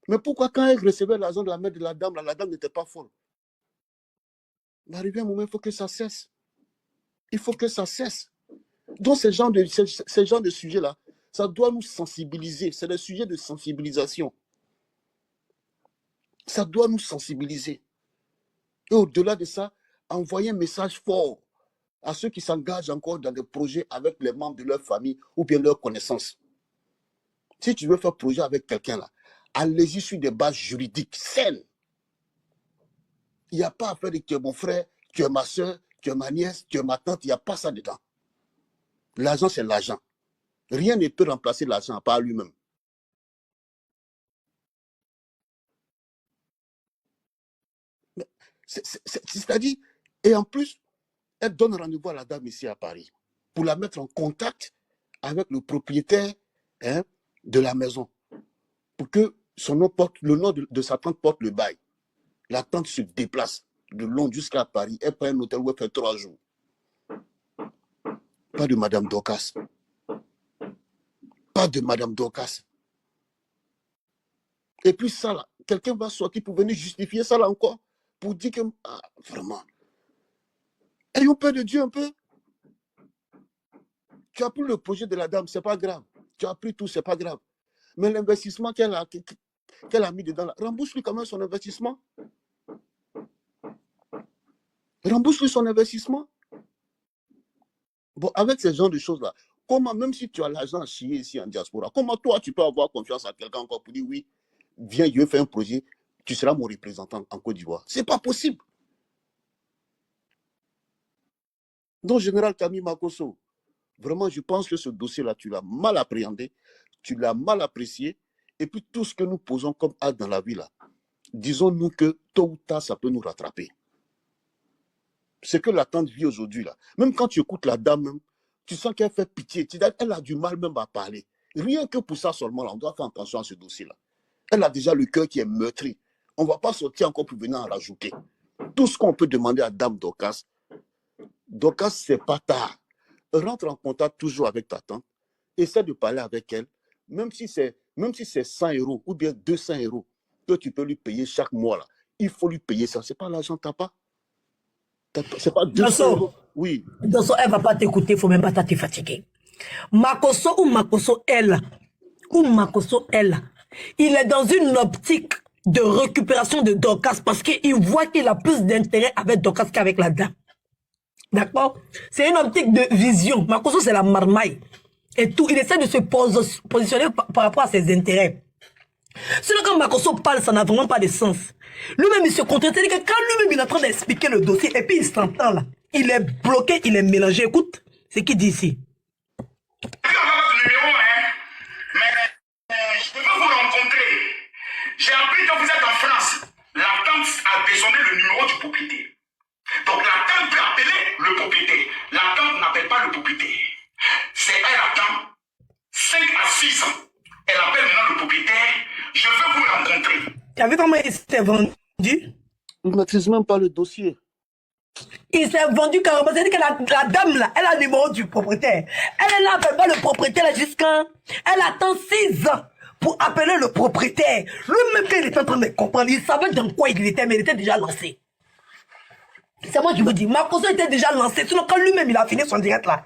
Mais pourquoi quand elle recevait l'argent de la mère de la dame n'était pas folle? Il arrive un moment, il faut que ça cesse. Il faut que ça cesse. Donc ces genres de sujets-là, ça doit nous sensibiliser. C'est des sujets de sensibilisation. Ça doit nous sensibiliser. Et au-delà de ça, envoyer un message fort à ceux qui s'engagent encore dans des projets avec les membres de leur famille ou bien leurs connaissances. Si tu veux faire projet avec quelqu'un là, allez-y sur des bases juridiques saines. Il n'y a pas à faire de tu es mon frère, tu es ma soeur, tu es ma nièce, tu es ma tante, il n'y a pas ça dedans. L'argent, c'est l'argent. Rien ne peut remplacer l'argent à part lui-même. C'est-à-dire, et en plus, elle donne rendez-vous à la dame ici à Paris pour la mettre en contact avec le propriétaire de la maison pour que son nom porte, le nom de sa tante porte le bail. La tante se déplace de Londres jusqu'à Paris. Elle prend un hôtel où elle fait 3 jours. Pas de Madame Dorcas. Pas de Madame Dorcas. Et puis ça là, quelqu'un va sortir pour venir justifier ça là encore, pour dire que, vraiment, ayons peur de Dieu un peu. Tu as pris le projet de la dame, c'est pas grave. Tu as pris tout, c'est pas grave. Mais l'investissement qu'elle a mis dedans, là, rembourse-lui quand même son investissement. Rembourse-lui son investissement. Bon, avec ce genre de choses-là, comment, même si tu as l'argent à chier ici en diaspora, comment toi, tu peux avoir confiance à quelqu'un encore pour dire oui, viens, je vais faire un projet, tu seras mon représentant en Côte d'Ivoire. C'est pas possible. Donc, général Camille Makosso, vraiment, je pense que ce dossier-là, tu l'as mal appréhendé, tu l'as mal apprécié, et puis tout ce que nous posons comme acte dans la vie, là, disons-nous que tôt ou tard, ça peut nous rattraper. Ce que la tante vit aujourd'hui, là, même quand tu écoutes la dame, même, tu sens qu'elle fait pitié, elle a du mal même à parler. Rien que pour ça seulement, là, on doit faire attention à ce dossier-là. Elle a déjà le cœur qui est meurtri. On ne va pas sortir encore pour venir en rajouter. Tout ce qu'on peut demander à Dame Dorcas, Dorcas, c'est pas tard. Rentre en contact toujours avec ta tante. Essaie de parler avec elle. Même si c'est 100 € ou bien 200 € que tu peux lui payer chaque mois, là, il faut lui payer ça. Ce n'est pas l'argent que tu n'as pas. C'est pas 200 €. Oui. Dosso, elle ne va pas t'écouter, il ne faut même pas te fatiguer. Makosso ou Makosso, elle, il est dans une optique de récupération de Dorcas parce qu'il voit qu'il a plus d'intérêt avec Dorcas qu'avec la dame. D'accord? C'est une optique de vision. Makosso, c'est la marmaille. Et tout, il essaie de se positionner par rapport à ses intérêts. Sinon, quand Makosso parle, ça n'a vraiment pas de sens. Lui-même, il se contente. C'est-à-dire que quand lui-même, il est en train d'expliquer le dossier, et puis il s'entend là. Il est bloqué, il est mélangé. Écoute ce qu'il dit ici. Je veux vous rencontrer. J'ai appris que vous êtes en France. La tante a besonné le numéro du propriétaire. Donc la tante peut appeler le propriétaire. La tante n'appelle pas le propriétaire. C'est elle attend 5 à 6 ans. Elle appelle maintenant le propriétaire. Je veux vous rencontrer. Tu as vu comment il s'est vendu? Il ne maîtrise même pas le dossier. Il s'est vendu carrément. C'est-à-dire que la dame là, elle a le numéro du propriétaire. Elle n'appelle pas le propriétaire jusqu'à. Elle attend 6 ans pour appeler le propriétaire. Lui-même, quand il était en train de comprendre, il savait dans quoi il était, mais il était déjà lancé. C'est moi qui vous dis, Makosso était déjà lancé. Sinon, quand lui-même il a fini son direct là,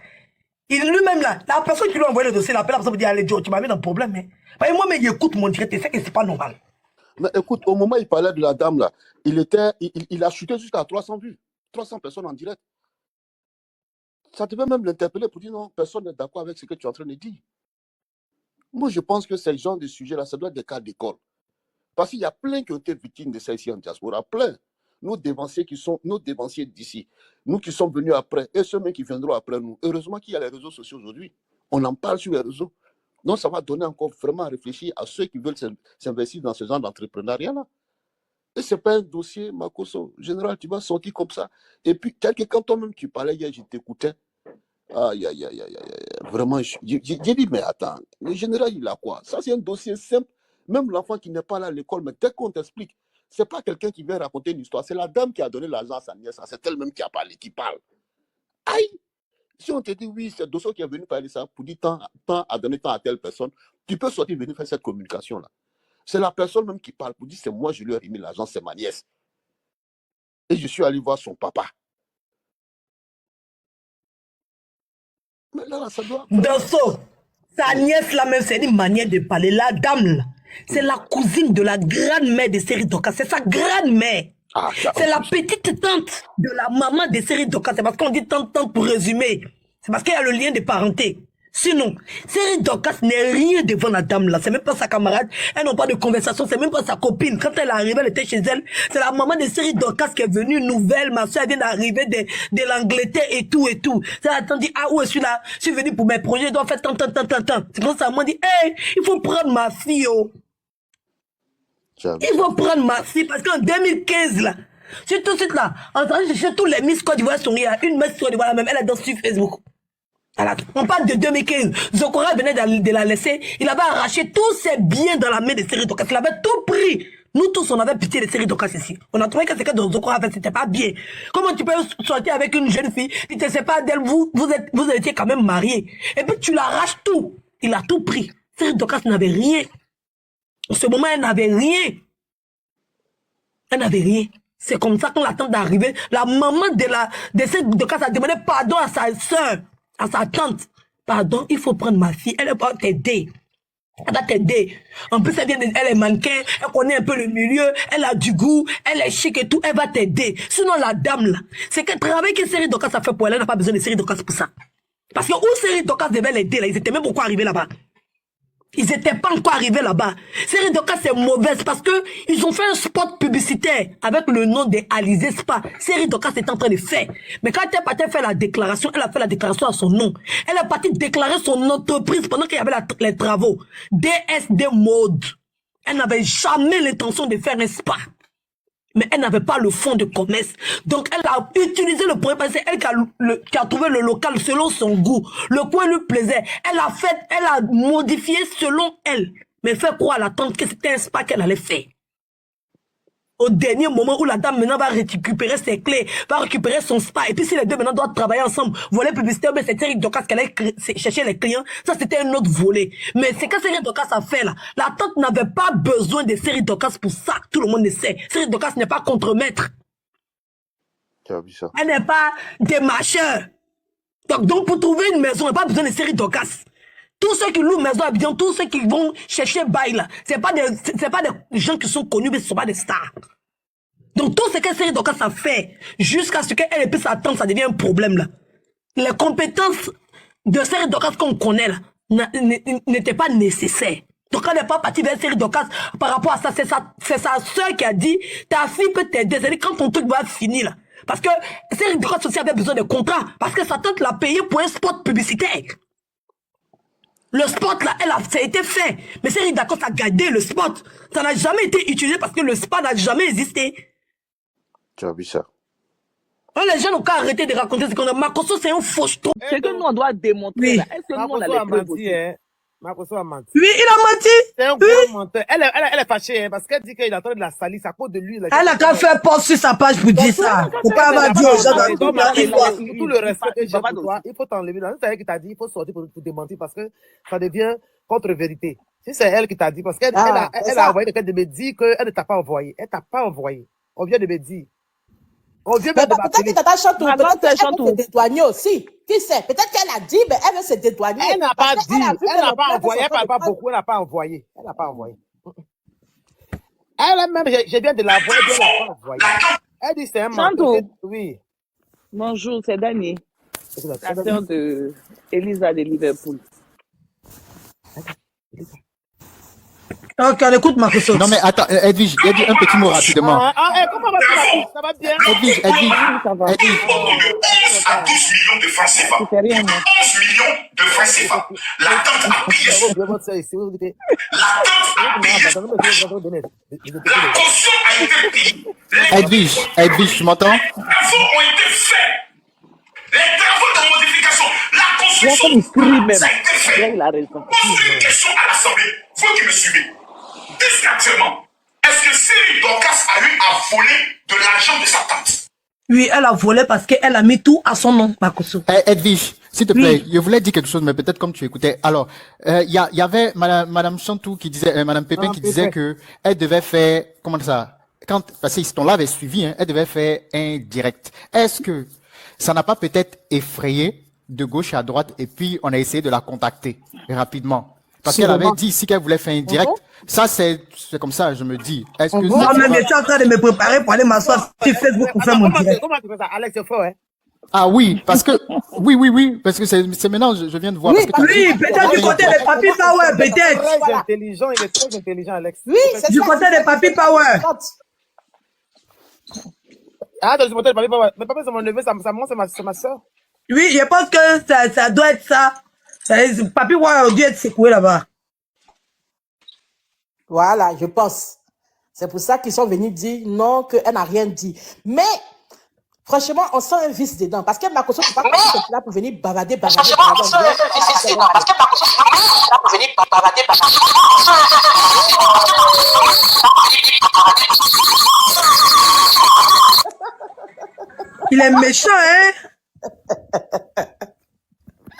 Lui-même là, la personne qui lui a envoyé le dossier, il appelle la personne pour dire, allez Joe, tu m'as mis dans le problème. Hein. Moi, mais il écoute mon direct, il sait que c'est pas normal. Mais écoute, au moment où il parlait de la dame là, il a chuté jusqu'à 300 vues. 300 personnes en direct. Ça devait même l'interpeller pour dire non, personne n'est d'accord avec ce que tu es en train de dire. Moi, je pense que ce genre de sujet-là, ça doit être des cas d'école. Parce qu'il y a plein qui ont été victimes de ça ici en diaspora. Plein. Nos dévanciers d'ici, nous qui sommes venus après, et ceux-mêmes qui viendront après nous. Heureusement qu'il y a les réseaux sociaux aujourd'hui. On en parle sur les réseaux. Donc, ça va donner encore vraiment à réfléchir à ceux qui veulent s'investir dans ce genre d'entrepreneuriat-là. Et ce n'est pas un dossier, Makosso. Général, tu vas sortir comme ça. Et puis, quand toi-même tu parlais hier, je t'écoutais. Aïe, aïe, aïe, aïe, aïe. Vraiment, j'ai dit, mais attends, le général, il a quoi? Ça, c'est un dossier simple. Même l'enfant qui n'est pas là à l'école, mais dès qu'on t'explique, ce n'est pas quelqu'un qui vient raconter une histoire. C'est la dame qui a donné l'argent à sa nièce. C'est elle-même qui a parlé, qui parle. Aïe! Si on te dit, oui, c'est Dosso qui est venu parler ça pour dire tant à donner tant à telle personne, tu peux sortir venir faire cette communication-là. C'est la personne même qui parle pour dire, c'est moi, je lui ai remis l'argent, c'est ma nièce. Et je suis allé voir son papa. Mais là, ça doit... Dosso, sa nièce là même, c'est une manière de parler. La dame là, c'est la cousine de la grande-mère de Série Doka. C'est sa grande-mère. C'est la petite tante de la maman de Série Doka. C'est parce qu'on dit tante pour résumer. C'est parce qu'il y a le lien de parenté. Sinon, Série Dokas n'est rien devant la dame là. C'est même pas sa camarade. Elles n'ont pas de conversation. C'est même pas sa copine. Quand elle est arrivée, elle était chez elle. C'est la maman de Série Dokas qui est venue nouvelle. Ma soeur vient d'arriver de l'Angleterre et tout et tout. Ça attend dit, ah ouais, je suis là. Je suis venu pour mes projets. Je dois faire tant. C'est comme ça, moi dit, hey, il faut prendre ma fille, oh. Il faut prendre ma fille parce qu'en 2015 là, c'est tout de suite là, en train de chercher tous les Miss Côte d'Ivoire sont là. Une Miss Côte d'Ivoire même, elle est dans sur Facebook. On parle de 2015. Zokora venait de la laisser. Il avait arraché tous ses biens dans la main de Série Dokas. Il avait tout pris. Nous tous, on avait pitié de Série Dokas ici. On a trouvé que ce que Zokora avait, c'était pas bien. Comment tu peux sortir avec une jeune fille, tu ne sais pas d'elle, vous étiez quand même mariés. Et puis tu l'arraches tout. Il a tout pris. Série Dokas n'avait rien. En ce moment, elle n'avait rien. Elle n'avait rien. C'est comme ça qu'on l'attend d'arriver. La maman de Série Dokas a demandé pardon à sa soeur. À sa tante, pardon, il faut prendre ma fille, elle va t'aider. Elle va t'aider. En plus, elle est mannequin, elle connaît un peu le milieu, elle a du goût, elle est chic et tout, elle va t'aider. Sinon, la dame là, c'est quel travail que Série Dokas a fait pour elle, elle n'a pas besoin de Série Dokas pour ça. Parce que où Série Dokas devait l'aider là, ils étaient même pas encore arrivés là-bas. Ils n'étaient pas encore arrivés là-bas. Série Dokas c'est mauvaise parce que ils ont fait un spot publicitaire avec le nom de Alizé Spa. Série Dokas est en train de faire. Mais quand elle est partie faire la déclaration, elle a fait la déclaration à son nom. Elle est partie déclarer son entreprise pendant qu'il y avait les travaux. DSD Mode. Elle n'avait jamais l'intention de faire un spa. Mais elle n'avait pas le fonds de commerce. Donc, elle a utilisé le point parce que c'est elle qui a trouvé le local selon son goût. Le coin lui plaisait. Elle a modifié selon elle. Mais fait croire à la tante que c'était un spa qu'elle allait faire. Au dernier moment où la dame maintenant va récupérer ses clés, va récupérer son spa, et puis si les deux maintenant doivent travailler ensemble, voler publicité, mais c'est Série Dokas qu'elle allait chercher les clients, ça c'était un autre volet. Mais c'est que Série Dokas a fait là. La tante n'avait pas besoin de Série Dokas pour ça, tout le monde le sait. Série Dokas n'est pas contre-maître. Tu as vu ça? Elle n'est pas des marcheurs. Donc pour trouver une maison, elle n'a pas besoin de Série Dokas. Tous ceux qui louent maison à Abidjan, tous ceux qui vont chercher bail là, c'est pas des gens qui sont connus, mais ce sont pas des stars. Donc tout ce que Série Dokas a fait, jusqu'à ce qu'elle ait pu s'attendre, ça devient un problème là. Les compétences de Série Dokas qu'on connaît là, n'étaient pas nécessaires. Donc elle n'est pas partie vers Série Dokas par rapport à ça. C'est sa soeur qui a dit, ta fille peut t'aider. C'est-à-dire quand ton truc va finir là. Parce que Série Dokas aussi avait besoin de contrat. Parce que sa tante l'a payé pour un spot publicitaire. Le spot là, ça a été fait. Mais Série Dokas a gardé le spot. Ça n'a jamais été utilisé parce que le spot n'a jamais existé. Tu as vu ça? Les gens n'ont qu'à arrêter de raconter ce qu'on a. Makosso, c'est un faucheton. C'est que nous, on doit démontrer. Oui. Là. Est-ce que nous, on a les preuves aussi? Makosso a menti. Oui, il a menti. C'est un gros menteur. Elle est fâchée parce qu'elle dit qu'il est en train de la salir. C'est à cause de lui. Là, elle a qu'à faire post sur sa page pour dire ça. Faut pas avoir dit aux gens dans tout le respect que j'ai pour toi, il faut t'enlever. C'est elle qui t'a dit il faut sortir pour démentir parce que ça devient contre-vérité. Si c'est elle qui t'a dit, parce qu'elle a envoyé quelqu'un de me dire qu'elle ne t'a pas envoyé. Elle t'a pas envoyé. On vient de me dire. On vient Mais de peut-être que m'appeler. Tata Chantou, Ma peut-être tante qu'elle Chantou. veut se dédouaner aussi. Qui sait? Peut-être qu'elle a dit, mais elle veut se dédouaner. Elle n'a Parce pas qu'elle a dit, vu elle que n'a le pas peuple envoyé, sont elle en train parle de pas prendre. beaucoup, elle n'a pas envoyé. Elle n'a pas envoyé. Elle-même, j'ai bien de la voix, elle n'a pas envoyé. Elle dit c'est un menteur. Chantou, Oui. bonjour, c'est Dani, C'est la- c'est la la- sœur de Elisa de Liverpool. Ok, on écoute Makoso. Non, mais attends, Edwige, un petit mot rapidement. Comment va-t-il la fille? Ça va bien? Edwige, Ça va. Edwige. De 11 à 12 millions de francs CFA. Tu fais rien, De non? 11 millions de francs CFA. La tante a payé son. La tante a payé son. La caution a été payée. Edwige, tu m'entends? Les travaux ont été faits. Les travaux de modification. La Il y a construction. comme il crie même. Ça a été fait. Là, il a raison. Pose une question à l'Assemblée. Vous qui me suivez. Discrètement. Est-ce que Cyril Dorcas a eu à voler de l'argent de sa tante? Oui, elle a volé parce qu'elle a mis tout à son nom, Makoso. Edwige, s'il te plaît, je voulais dire quelque chose, mais peut-être comme tu écoutais. Alors, il y avait Madame Chantou qui disait, Madame Pépin qui disait que elle devait faire, comment ça, parce que on l'avait suivi, hein, elle devait faire un direct. Est-ce que ça n'a pas peut-être effrayé de gauche à droite et puis on a essayé de la contacter rapidement? Parce qu'elle avait dit ici qu'elle voulait faire un direct. Ça, c'est comme ça, je me dis. Est-ce que Moi, même, je suis en train de me préparer pour aller m'asseoir sur Facebook pour faire mon direct. Comment tu fais ça? Alex, c'est fort, hein? Ah oui, parce que, oui, parce que c'est maintenant, je viens de voir. Oui, parce que oui, peut-être du côté des Papi Power, peut-être. Très intelligent, il est très intelligent, Alex. Oui, c'est Du ça. côté des Papi Power. Ah, du côté de Papi Power. Mais Papi, c'est mon neveu, moi, c'est ma soeur. Oui, je pense que ça doit être ça. Papi Power a dû être secoué là-bas. Voilà, je pense. C'est pour ça qu'ils sont venus dire non, qu'elle n'a rien dit. Mais, franchement, on sent un vice dedans. Parce que Makoso, tu ne peux pas là pour venir bavarder. Franchement, on sent un vice dedans. Parce que Makoso, tu pas là pour venir bavarder. Il est méchant, hein?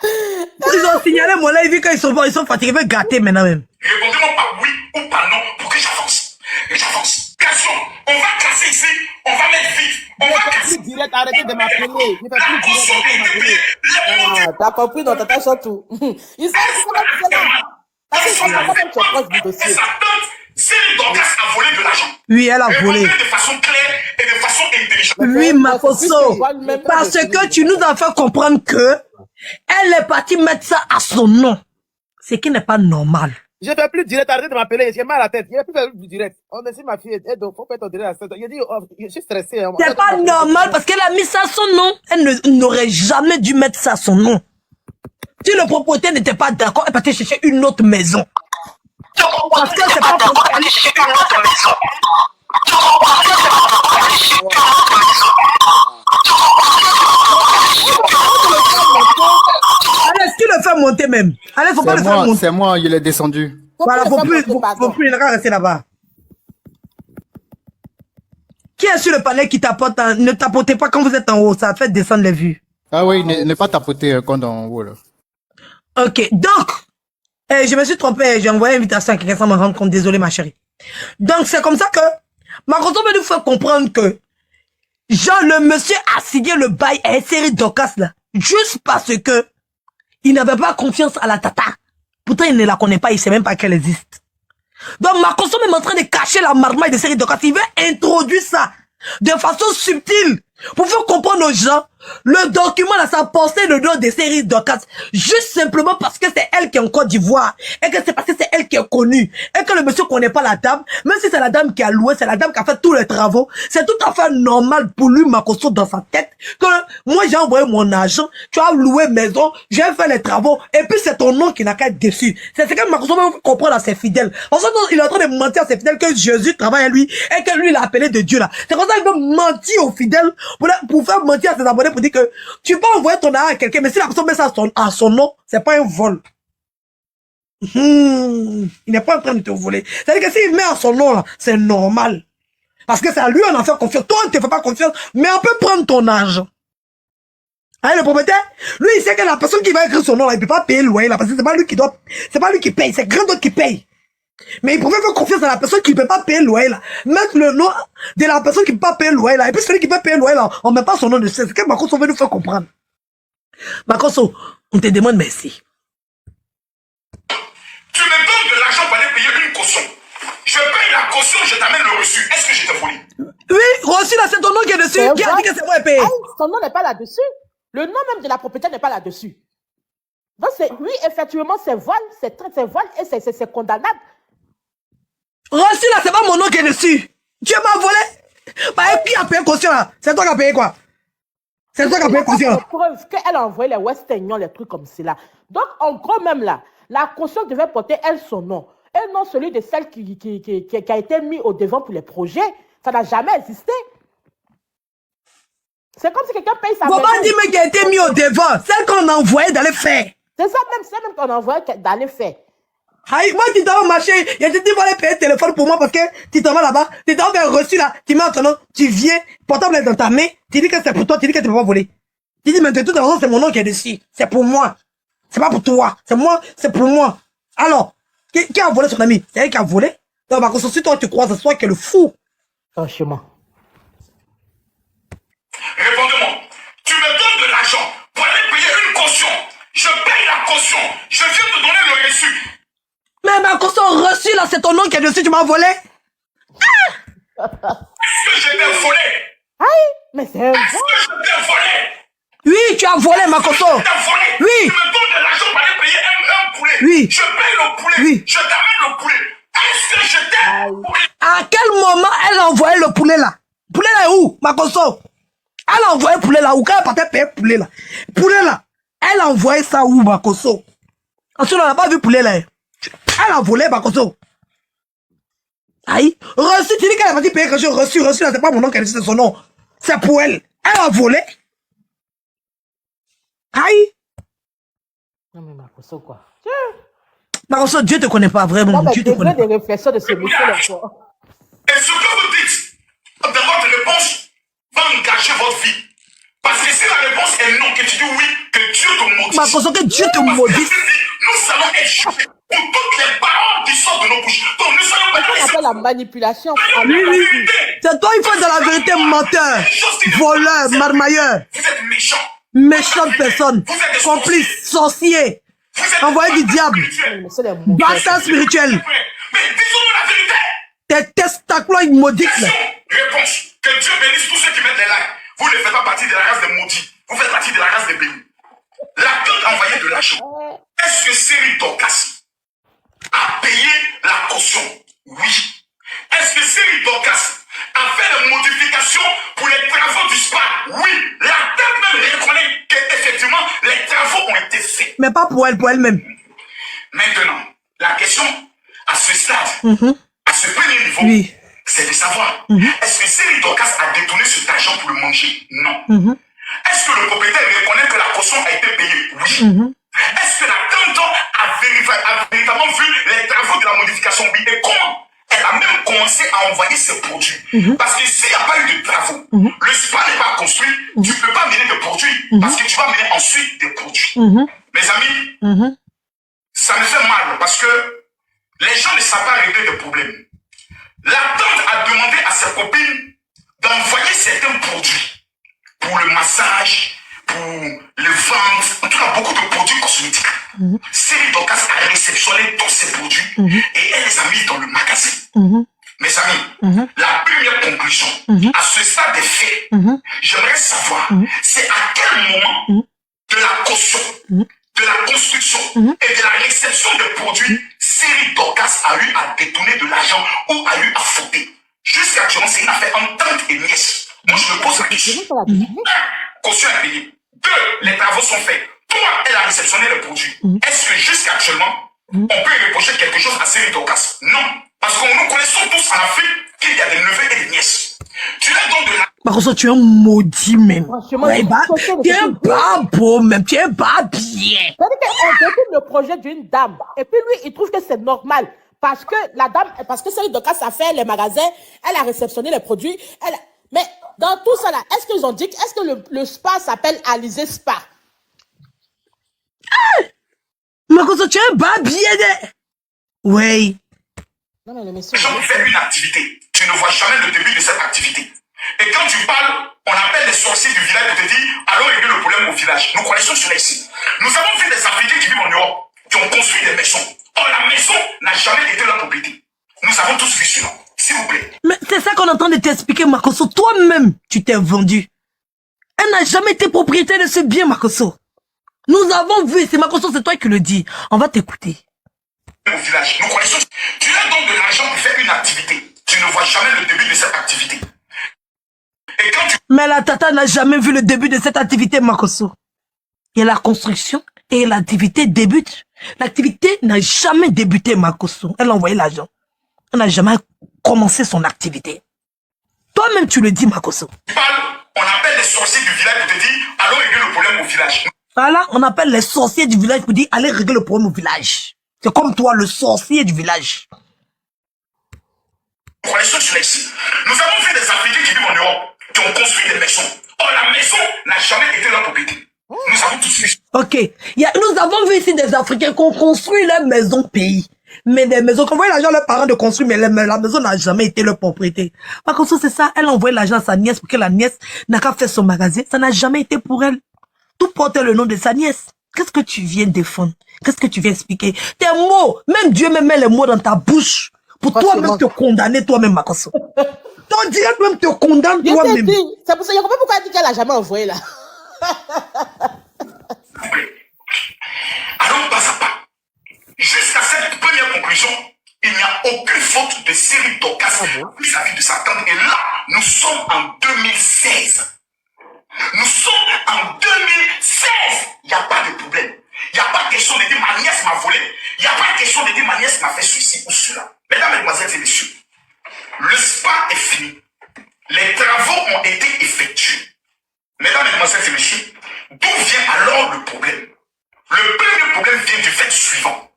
Ils ont signalé mon live, vu qu'ils sont fatigués, ils veulent gâter maintenant même. Répondez-moi par oui ou par non pour que j'avance. Et j'avance. Garçon, on va casser ici, on va mettre vite, on va casser. Direct, arrêtez de m'appeler. La caution a été payée. Ah, t'as compris, non, t'as Chantou. Ils sont comment tu fais là? Parce que tu es proche du dossier. Sa tante, Cyril Dorcas a volé de l'argent. Oui, elle a volé. Répondez de façon claire et de façon intelligente. Oui, Makoso. Parce que tu nous as fait comprendre que elle est partie mettre ça à son nom. Ce qui n'est pas normal. Je ne fais plus direct, arrêtez de m'appeler, j'ai mal à la tête. Je ne fais plus faire du direct. On est ma fille, il faut faire ton direct à 7 heures. Il dit, oh, je suis stressé. Hein. C'est pas normal parce qu'elle a mis ça à son nom. Elle n'aurait jamais dû mettre ça à son nom. Si le propriétaire n'était pas d'accord, elle partait chercher une autre maison. Parce que c'est pas pour aller chercher une autre maison. Allez, tu le fais monter même. Allez, faut pas le faire monter. C'est moi, il est descendu. Voilà, faut plus, il n'a qu'à rester là-bas. Qui est sur le palais qui tapote? Ne tapotez pas quand vous êtes en haut, ça fait descendre les vues. Ah oui, ne pas tapoter quand on en haut, là. Ok, donc, je me suis trompé, j'ai envoyé une invitation à quelqu'un sans me rendre compte, désolé ma chérie. Donc, c'est comme ça que, Makoso veut nous faire comprendre que, genre, le monsieur a signé le bail à Cyril Dorcas, là, juste parce que, il n'avait pas confiance à la tata. Pourtant, il ne la connaît pas, il sait même pas qu'elle existe. Donc, Makoso est en train de cacher la marmaille de Cyril Dorcas. Il veut introduire ça de façon subtile pour faire comprendre aux gens le document là, ça portait le nom de Cyril Dorcas juste simplement parce que c'est elle qui est en Côte d'Ivoire et que c'est parce que c'est elle qui est connue et que le monsieur connaît pas la dame, même si c'est la dame qui a loué, c'est la dame qui a fait tous les travaux, c'est tout à fait normal pour lui, Makoso, dans sa tête que moi j'ai envoyé mon argent, tu as loué maison, j'ai fait les travaux et puis c'est ton nom qui n'a qu'à être dessus. C'est ce que Makoso veut comprendre à ses fidèles. En fait, il est en train de mentir à ses fidèles que Jésus travaille à lui et que lui il a appelé de Dieu là. C'est comme ça qu'il veut mentir aux fidèles pour faire mentir à ses abonnés pour dire que tu peux envoyer ton argent à quelqu'un, mais si la personne met ça à son nom, c'est pas un vol. Il n'est pas en train de te voler. C'est-à-dire que s'il met à son nom là, c'est normal. Parce que c'est à lui on en fait confiance. Toi, on ne te fait pas confiance, mais on peut prendre ton argent. Hein, le propriétaire, lui, il sait que la personne qui va écrire son nom là, il peut pas payer le loyer là, parce que c'est pas lui qui paye, c'est quelqu'un d'autre qui paye. Mais il pouvait faire confiance à la personne qui ne peut pas payer le loyer là. Mettre le nom de la personne qui ne peut pas payer le loyer là. Et puis celui qui peut payer le loyer là, on ne met pas son nom dessus. C'est ce que Makosso veut nous faire comprendre. Makosso, on te demande merci. Tu me donnes de l'argent pour aller payer une caution. Je paye la caution, je t'amène le reçu. Est-ce que je t'ai volé? Oui, reçu là, c'est ton nom qui est dessus. Qui a dit que c'est moi payé? Son nom n'est pas là-dessus. Le nom même de la propriétaire n'est pas là-dessus. Donc, oui, effectivement, c'est vol, c'est vol et c'est condamnable. Reçu là, c'est pas mon nom qui est dessus. Tu m'as volé. Bah, et qui a payé caution là? C'est toi qui as payé quoi? C'est toi qui as payé caution. La preuve qu'elle a envoyé les West Union, les trucs comme cela. Donc, en gros, même là, la caution devait porter, elle, son nom. Et non celui de celle qui a été mis au devant pour les projets. Ça n'a jamais existé. C'est comme si quelqu'un paye sa maison. Comment dire mais qui a été mis au devant? Celle qu'on a envoyée d'aller faire. C'est ça même, c'est même qu'on a envoyé d'aller faire. Aïe, moi, tu t'en vas marcher. Il a dit, tu vas aller payer le téléphone pour moi parce que tu t'en vas là-bas. Tu t'en vas reçu là. Tu mets ton nom. Tu viens. Portable est dans ta main. Tu dis que c'est pour toi. Tu dis que tu ne peux pas voler. Tu dis, mais de toute façon, c'est mon nom qui est dessus. C'est pour moi. C'est pas pour toi. C'est moi. C'est pour moi. Alors, qui a volé son ami? C'est elle qui a volé? Donc, par contre, si toi, tu crois, c'est toi qui es le fou. Franchement. Répondez-moi. Tu me donnes de l'argent pour aller payer une caution. Je paye la caution. Je viens te donner le reçu. Mais ma caution reçue là, c'est ton nom qui est dessus, tu m'as volé? Est-ce que je t'ai volé? Aïe, mais c'est un vol. Est-ce que je t'ai volé? Oui, tu as volé ma caution. Oui. Tu me donnes de l'argent pour aller payer un poulet. Oui. Je paye le poulet. Oui. Je t'amène le poulet. Est-ce que je t'ai... À quel moment elle a envoyé le poulet là? Poulet là est où, ma caution? Elle a envoyé le poulet là où? Quand elle partait payer le poulet là? Poulet là, elle a envoyé ça où, ma caution? Ensuite, on n'a pas vu poulet là. Elle a volé, ma caution. Aïe. Reçu, tu dis qu'elle a parti payer quelque chose. Reçu là, c'est pas mon nom qu'elle dit, c'est son nom. C'est pour elle. Elle a volé. Aïe. Non, mais ma caution, quoi. Ma caution, Dieu te connaît pas, vraiment. Non, mais Dieu te connaît pas. des réflexions de ce monsieur là. Et ce que vous dites dans votre réponse va engager votre vie. Parce que si la réponse est non, que tu dis oui, que Dieu te maudisse. Ma caution, que Dieu te maudisse. Nous allons être jugés pour toutes les paroles qui sortent de nos bouches. Donc nous allons pas laisser... Ça s'appelle la manipulation. Oui. C'est toi, il faut de la vérité, menteur, voleur, marmailleur. Vous êtes méchant. Méchante personne. Complice, sorcier. Envoyé du diable. Bâtard spirituel. Mais disons-nous la vérité. Tes testacloïdes maudites. Réponse. Que Dieu bénisse tous ceux qui mettent des likes. Vous ne faites pas partie de la race des maudits. Vous faites partie de la race des bénis. La tante a envoyé de l'argent. Est-ce que Cyril Dorcas a payé la caution? Oui. Est-ce que Cyril Dorcas a fait des modifications pour les travaux du spa? Oui. La tante même reconnaît qu'effectivement, les travaux ont été faits. Mais pas pour elle, pour elle-même. Maintenant, la question à ce stade, à ce premier niveau, c'est de savoir, est-ce que Cyril Dorcas a détourné cet argent pour le manger? Non. Est-ce que le propriétaire reconnaît que la caution a été payée? Oui. Est-ce que la tante a véritablement vu les travaux de la modification? Oui. Et comment? Elle a même commencé à envoyer ses produits. Parce que s'il n'y a pas eu de travaux, le spa n'est pas construit, tu ne peux pas mener de produits. Parce que tu vas mener ensuite des produits. Mes amis, ça me fait mal parce que les gens ne savent pas régler des problèmes. La tante a demandé à ses copines d'envoyer certains produits pour le massage, pour le ventre, en tout cas beaucoup de produits cosmétiques. Cyril Dorcas a réceptionné tous ces produits et elle les a mis dans le magasin. Mes amis, la première conclusion, à ce stade des faits, j'aimerais savoir, c'est à quel moment de la caution, de la construction et de la réception des produits, Cyril Dorcas a eu à détourner de l'argent ou a eu à frauder. Jusqu'à actuellement, c'est une affaire en tante et nièce. Moi, je me pose la question. 1. Caution est payée. 2. Les travaux sont faits. 3. Elle a réceptionné les produits. Est-ce que jusqu'à actuellement, on peut reprocher quelque chose à Cyril Dorcas? Non. Parce que nous connaissons tous en Afrique qu'il y a des neveux et des nièces. Tu es donc de la... Par contre, tu es un maudit même. Ouais, tu es pas beau même, tu es pas bien. C'est-à-dire qu'on découvre le projet d'une dame. Et puis lui, il trouve que c'est normal. Parce que la dame, parce que Cyril Dorcas a fait les magasins, elle a réceptionné les produits. Mais dans tout ça là, est-ce qu'ils ont dit, est-ce que le spa s'appelle Alizé Spa? Mais quand tu es pas bien, oui. Non, mais le monsieur... Quand tu fais une activité, tu ne vois jamais le début de cette activité. Et quand tu parles, on appelle les sorciers du village pour te dire, allons régler le problème au village. Nous connaissons cela ici. Nous avons vu des Africains qui vivent en Europe, qui ont construit des maisons. Or, la maison n'a jamais été leur propriété. Nous avons tous vu cela. S'il vous plaît. Mais c'est ça qu'on est en train de t'expliquer, Makosso. Toi-même, tu t'es vendu. Elle n'a jamais été propriétaire de ce bien, Makosso. Nous avons vu, c'est Makosso, c'est toi qui le dis. On va t'écouter. Au village, nous connaissons. Tu as donc de l'argent pour faire une activité. Tu ne vois jamais le début de cette activité. Et quand tu... Mais la tata n'a jamais vu le début de cette activité, Makosso. Et la construction et l'activité débutent. L'activité n'a jamais débuté, Makosso. Elle a envoyé l'argent. Elle n'a jamais commencé son activité. Toi-même, tu le dis, Makosso. On appelle les sorciers du village pour te dire, allons régler le problème au village. Voilà, on appelle les sorciers du village pour dire, allez régler le problème au village. C'est comme toi, le sorcier du village. Nous connaissons cela ici. Nous avons vu des Africains qui vivent en Europe, qui ont construit des maisons. Or, la maison n'a jamais été leur propriété. Nous avons tous vu. Ok. Nous avons vu ici des Africains qui ont construit leur maison pays. Mais des maisons, qu'on voyait l'argent à leurs parents de construire, mais la maison n'a jamais été leur propriété. Par contre, c'est ça, elle a envoyé l'argent à sa nièce pour que la nièce n'a qu'à faire son magasin. Ça n'a jamais été pour elle. Tout portait le nom de sa nièce. Qu'est-ce que tu viens défendre? Qu'est-ce que tu viens expliquer? Tes mots, même Dieu me met les mots dans ta bouche pour toi-même te condamner toi-même, Makosso. Ton Dieu même te condamne toi-même. C'est pour ça, je comprends pourquoi elle dit qu'elle n'a jamais envoyé là. Allons pas à pas. Jusqu'à cette première conclusion, il n'y a aucune faute de Cyril Dorcas vis-à-vis de sa tante. Et là, nous sommes en 2016. Nous sommes en 2016. Il n'y a pas de problème. Il n'y a pas question de dire ma nièce m'a volé. Il n'y a pas question de dire ma nièce m'a fait ceci ou cela. Mesdames, Mesdemoiselles et Messieurs, le spa est fini. Les travaux ont été effectués. Mesdames, Mesdemoiselles et Messieurs, d'où vient alors le problème? Le premier problème vient du fait suivant.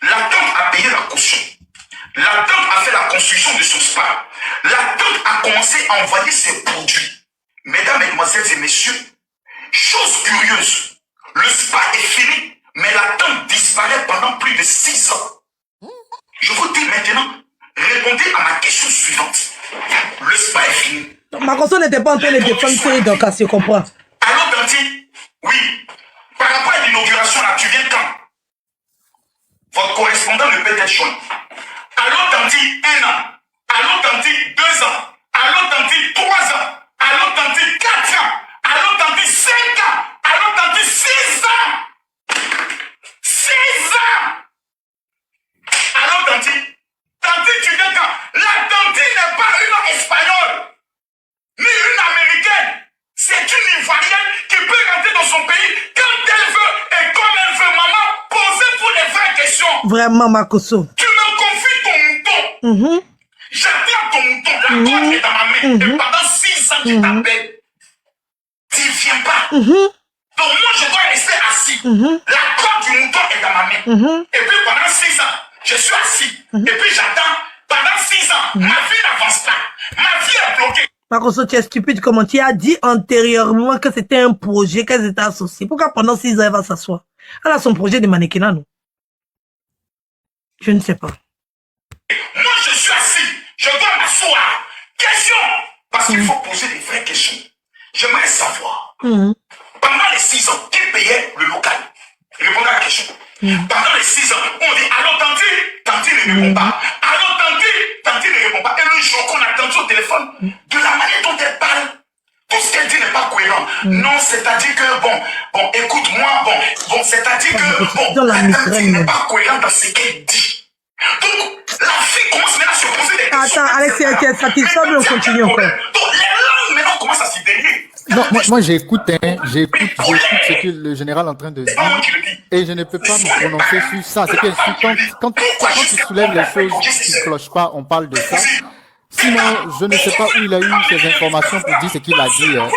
La tante a payé la caution. La tante a fait la construction de son spa. La tante a commencé à envoyer ses produits. Mesdames, Mesdemoiselles et Messieurs, chose curieuse, le spa est fini, mais la tante disparaît pendant plus de 6 ans. Je vous dis maintenant, répondez à ma question suivante. Le spa est fini. Makosso n'était pas en train de défendre Cyril Dorcas, tu comprends? Allô, Tanti? Oui. Par rapport à l'inauguration, là, tu viens quand? Votre correspondant ne peut être joint. Allô, Tanti, 1 an. Allô, Tanti, 2 ans. Allô, Tanti, 3 ans. Allô, Tanti, 4 ans. Allô, Tanti, 5 ans. Allô, Tanti, 6 ans. 6 ans. Allô, Tanti. Tanti, tu viens quand? La Tanti n'est pas une Espagnole, ni une Américaine. C'est une Ivoirienne qui peut rentrer dans son pays quand elle veut et comme elle veut. Maman, posez pour les vraies questions. Vraiment, Makosso. Tu me confies ton mouton. J'attends ton mouton. La corde est dans ma main. Et pendant 6 ans, je t'appelle. Tu ne viens pas. Donc moi, je dois rester assis. La corde du mouton est dans ma main. Et puis pendant 6 ans, je suis assis. Et puis j'attends. Pendant 6 ans, ma vie n'avance pas. Ma vie est bloquée. Makosso, tu es stupide comment tu as dit antérieurement que c'était un projet, qu'elles étaient associées. Pourquoi pendant 6 ans, elle va s'asseoir? Elle a son projet de mannequinat, non? Je ne sais pas. Moi, je suis assis. Je dois m'asseoir. Question. Parce qu'il faut poser des vraies questions. J'aimerais savoir. Pendant les 6 ans, qui payait le local? Répondez à la question. Pendant les 6 ans, on dit allô, Tanti? Tanti ne répond pas. Allô, Tanti? Tanti ne répond pas. Et le jour qu'on a Tanti au téléphone, de la manière dont elle parle, tout ce qu'elle dit n'est pas cohérent. Non, c'est-à-dire que, bon, écoute-moi, bon, c'est-à-dire que, Tanti n'est pas cohérent dans ce qu'elle dit. Donc, la fille commence maintenant à se poser des questions. Attends, Alex, tu es satisfait, mais on continue encore. Donc, les langues maintenant commencent à s'y délier. Non, moi j'écoute ce que le général est en train de dire et je ne peux pas me prononcer sur ça. C'est que quand tu soulèves les choses qui ne clochent pas, on parle de ça. Sinon, je ne sais pas où il a eu ces informations pour dire ce qu'il a dit. Donc,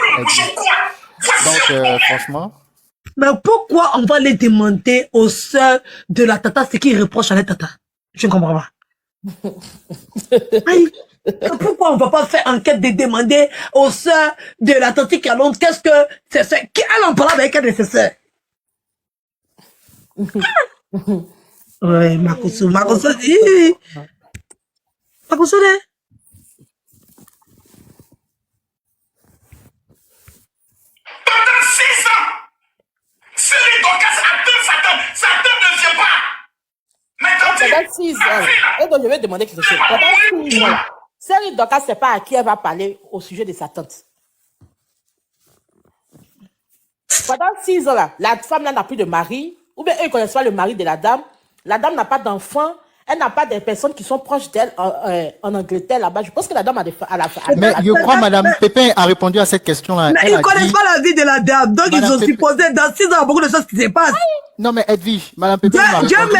franchement... Mais pourquoi on va les demander aux sœurs de la tata ce qu'ils reprochent à la tata? Je ne comprends pas. Aïe. Pourquoi on va pas faire enquête de demander aux sœurs de la tante qui a Londres qu'est-ce que c'est ça? Elle en parle avec elle de ses sœurs. Ouais, Makosso dit. Makossone. Pendant 6 ans, Cyril Dorcas a deux Satan. Satan ne vient pas. Maintenant, Pendant 6 ans. Et donc, je vais demander quelque chose. Pendant 6 ans, Cyril Dorcas ne sait pas à qui elle va parler au sujet de sa tante. Pendant 6 ans, là, la femme n'a plus de mari, ou bien eux ne connaissent pas le mari de la dame n'a pas d'enfant, elle n'a pas de personnes qui sont proches d'elle en Angleterre là-bas. Je pense que la dame a des... Mais je crois Madame Pépin a répondu à cette question-là. Mais ils ne connaissent pas la vie de la dame, donc Madame ils ont supposé dans 6 ans, il y a beaucoup de choses qui se passent. Non, mais Edwige, Madame Pépin m'a Dieu répondu.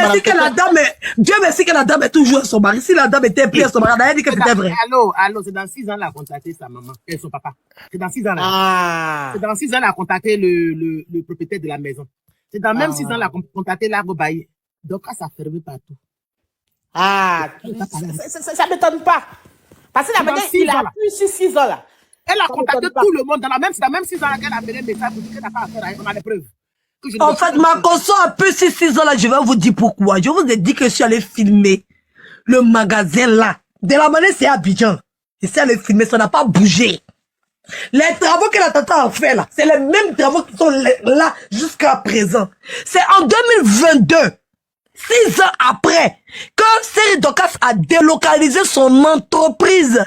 merci que la dame est toujours à son mari. Si la dame était prise à son mari, elle a dit que c'était vrai. Allô, c'est dans 6 ans, elle a contacté sa maman et son papa. C'est dans 6 ans, là. Ah. C'est dans 6 ans, elle a contacté le propriétaire de la maison. C'est dans même 6 ans, elle a contacté l'arbre bailli. Donc, ça ferme partout. Ah, ça ne m'étonne pas. Parce que la maison, il a plus 6 ans, là. Elle a contacté tout le monde. Dans la même 6 ans, qu'elle a fait des messages pour dire qu'elle n'a pas affaire à elle. On a les preuves. En fait, Makosso a plus 6 ans là, je vais vous dire pourquoi. Je vous ai dit que je suis allé filmer le magasin là. De la manière, c'est Abidjan. Je suis allé filmer, ça n'a pas bougé. Les travaux que la tata a fait là, c'est les mêmes travaux qui sont là jusqu'à présent. C'est en 2022, 6 ans après, que Cyril Dorcas a délocalisé son entreprise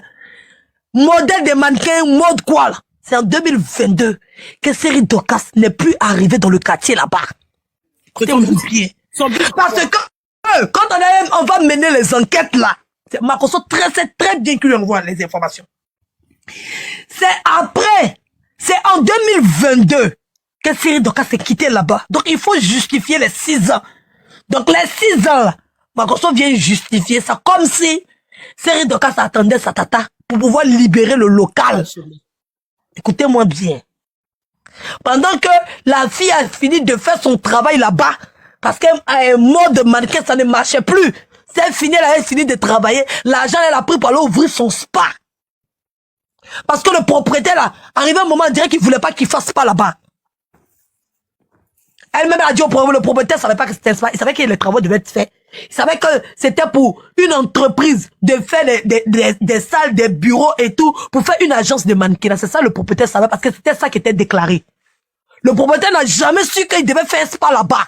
modèle des mannequins, mode quoi là. C'est en 2022 que Cyril Dorcas n'est plus arrivé dans le quartier là-bas. Écoutez-moi bien. Parce que quand on va mener les enquêtes là, c'est Makosso c'est très bien qu'il envoie les informations. C'est après, c'est en 2022 que Cyril Dorcas s'est quitté là-bas. Donc il faut justifier les 6 ans. Donc les 6 ans là, Makosso vient justifier ça comme si Cyril Dorcas attendait sa tata pour pouvoir libérer le local. Écoutez-moi bien. Pendant que la fille a fini de faire son travail là-bas, parce qu'un mode mannequin, ça ne marchait plus. C'est fini, elle a fini de travailler. L'argent, elle a pris pour aller ouvrir son spa. Parce que le propriétaire, là, arrivé un moment, on dirait qu'il voulait pas qu'il fasse spa là-bas. Elle-même a dit au propriétaire, le propriétaire savait pas que c'était spa. Il savait que les travaux devaient être faits. Il savait que c'était pour une entreprise de faire des salles, des bureaux et tout, pour faire une agence de mannequinat. C'est ça le propriétaire savait parce que c'était ça qui était déclaré. Le propriétaire n'a jamais su qu'il devait faire un spa là-bas.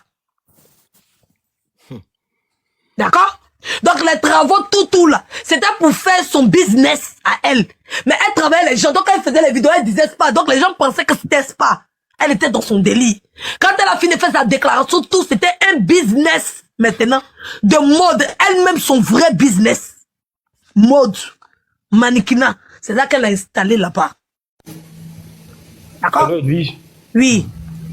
D'accord? Donc les travaux, tout là, c'était pour faire son business à elle. Mais elle travaillait les gens, donc quand elle faisait les vidéos, elle disait spa. Donc les gens pensaient que c'était spa. Elle était dans son délit. Quand elle a fini de faire sa déclaration, tout, c'était un business. Maintenant, de mode, elle-même son vrai business. Mode, mannequinat. C'est ça qu'elle a installé là-bas. D'accord? Oui.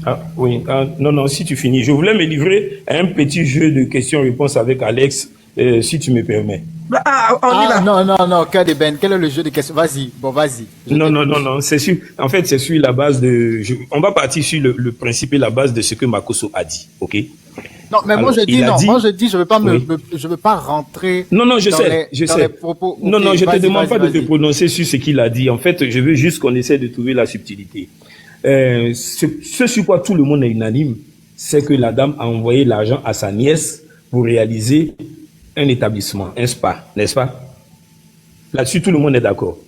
Ah, oui. Non, si tu finis. Je voulais me livrer à un petit jeu de questions-réponses avec Alex, si tu me permets. On y va. Non, cœur de Ben, quel est le jeu de questions? Vas-y, vas-y. Non, c'est sûr. En fait, c'est sur la base de... on va partir sur le principe et la base de ce que Makosso a dit, ok? Non, mais alors, moi je dis, je veux pas rentrer. Non, je sais. Les propos. Okay, non, je te demande pas de te prononcer sur ce qu'il a dit. En fait, je veux juste qu'on essaie de trouver la subtilité. Ce sur quoi tout le monde est unanime, c'est que la dame a envoyé l'argent à sa nièce pour réaliser un établissement, un spa, n'est-ce pas? Là-dessus, tout le monde est d'accord.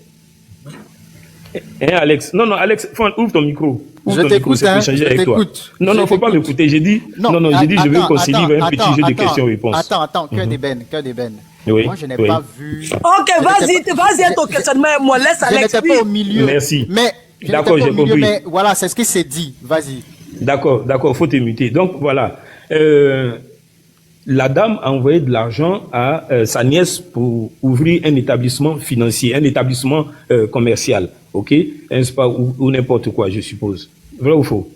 Hein, Alex? Non, Alex, ouvre ton micro. Je t'écoute, hein, je t'écoute. Non, faut pas m'écouter. J'ai dit, je veux qu'on se livre un petit jeu de questions-réponses. Attends, cœur des Ben. Oui, moi, je n'ai pas vu. Ok, vas-y, ton questionnement, moi, laisse Alex. Je n'étais pas au milieu. Merci. Mais, d'accord, j'ai compris. Mais voilà, c'est ce qui s'est dit. Vas-y. D'accord, faut te muter. Donc, voilà. La dame a envoyé de l'argent à sa nièce pour ouvrir un établissement financier, un établissement commercial, ok? Un spa ou n'importe quoi, je suppose. Vrai ou faux?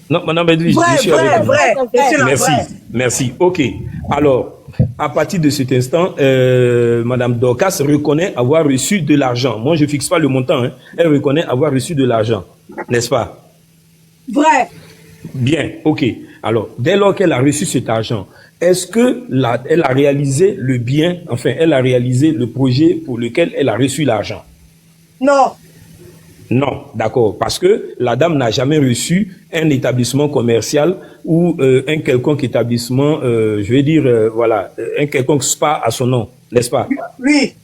Non, madame Edwige, je suis avec vous. Vrai. Merci. Ok. Alors, à partir de cet instant, madame Dorcas reconnaît avoir reçu de l'argent. Moi, je fixe pas le montant, hein. Elle reconnaît avoir reçu de l'argent, n'est-ce pas? Vrai. Bien, ok. Alors, dès lors qu'elle a reçu cet argent, est-ce que elle a réalisé le bien, enfin, elle a réalisé le projet pour lequel elle a reçu l'argent? Non. Non, d'accord, parce que la dame n'a jamais reçu un établissement commercial ou un quelconque établissement, je vais dire, voilà, un quelconque spa à son nom, n'est-ce pas? Oui.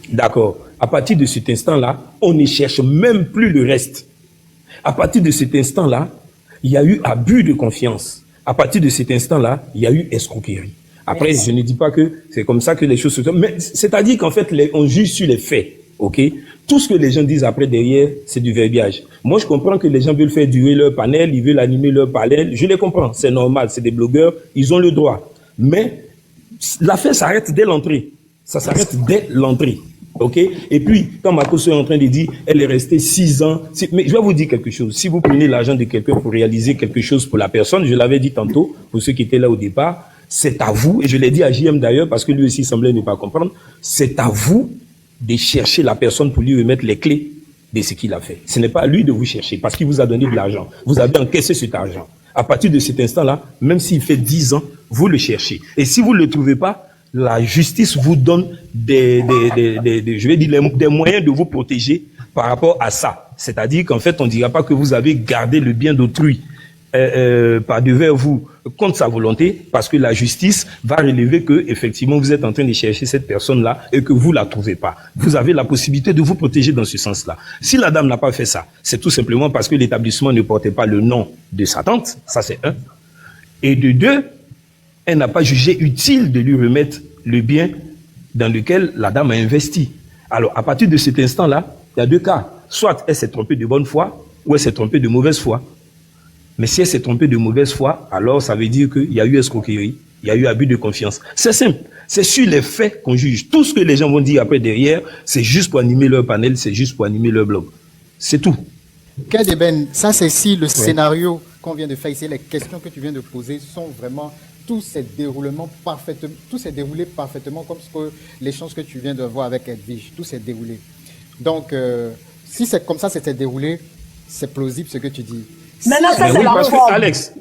D'accord. À partir de cet instant-là, on ne cherche même plus le reste. À partir de cet instant-là, il y a eu abus de confiance. À partir de cet instant-là, il y a eu escroquerie. Après, Merci. je ne dis pas que c'est comme ça que les choses se font, mais c'est-à-dire qu'en fait, on juge sur les faits, ok? Tout ce que les gens disent après derrière, c'est du verbiage. Moi, je comprends que les gens veulent faire durer leur panel, ils veulent animer leur panel, je les comprends, c'est normal, c'est des blogueurs, ils ont le droit. Mais l'affaire s'arrête dès l'entrée. Ça s'arrête dès l'entrée. OK? Et puis, quand Makosso est en train de dire, elle est restée 6 ans. Mais je vais vous dire quelque chose. Si vous prenez l'argent de quelqu'un pour réaliser quelque chose pour la personne, je l'avais dit tantôt, pour ceux qui étaient là au départ, c'est à vous, et je l'ai dit à JM d'ailleurs, parce que lui aussi semblait ne pas comprendre, c'est à vous de chercher la personne pour lui remettre les clés de ce qu'il a fait. Ce n'est pas à lui de vous chercher, parce qu'il vous a donné de l'argent. Vous avez encaissé cet argent. À partir de cet instant-là, même s'il fait 10 ans, vous le cherchez. Et si vous ne le trouvez pas, la justice vous donne des moyens de vous protéger par rapport à ça. C'est-à-dire qu'en fait, on ne dira pas que vous avez gardé le bien d'autrui par devers vous contre sa volonté, parce que la justice va relever que effectivement vous êtes en train de chercher cette personne-là et que vous la trouvez pas. Vous avez la possibilité de vous protéger dans ce sens-là. Si la dame n'a pas fait ça, c'est tout simplement parce que l'établissement ne portait pas le nom de sa tante, ça c'est un. Et de deux, elle n'a pas jugé utile de lui remettre le bien dans lequel la dame a investi. Alors, à partir de cet instant-là, il y a deux cas. Soit elle s'est trompée de bonne foi, ou elle s'est trompée de mauvaise foi. Mais si elle s'est trompée de mauvaise foi, alors ça veut dire qu'il y a eu escroquerie, il y a eu abus de confiance. C'est simple. C'est sur les faits qu'on juge. Tout ce que les gens vont dire après derrière, c'est juste pour animer leur panel, c'est juste pour animer leur blog. C'est tout. Kadeben, ça c'est si le scénario qu'on vient de faire ici, les questions que tu viens de poser sont vraiment, tout s'est déroulé parfaitement comme ce que l'échange que tu viens de voir avec Edwige, tout s'est déroulé. Donc, si c'est comme ça, c'était déroulé, c'est plausible ce que tu dis. Maintenant, ça, c'est la parce que forme. Alex,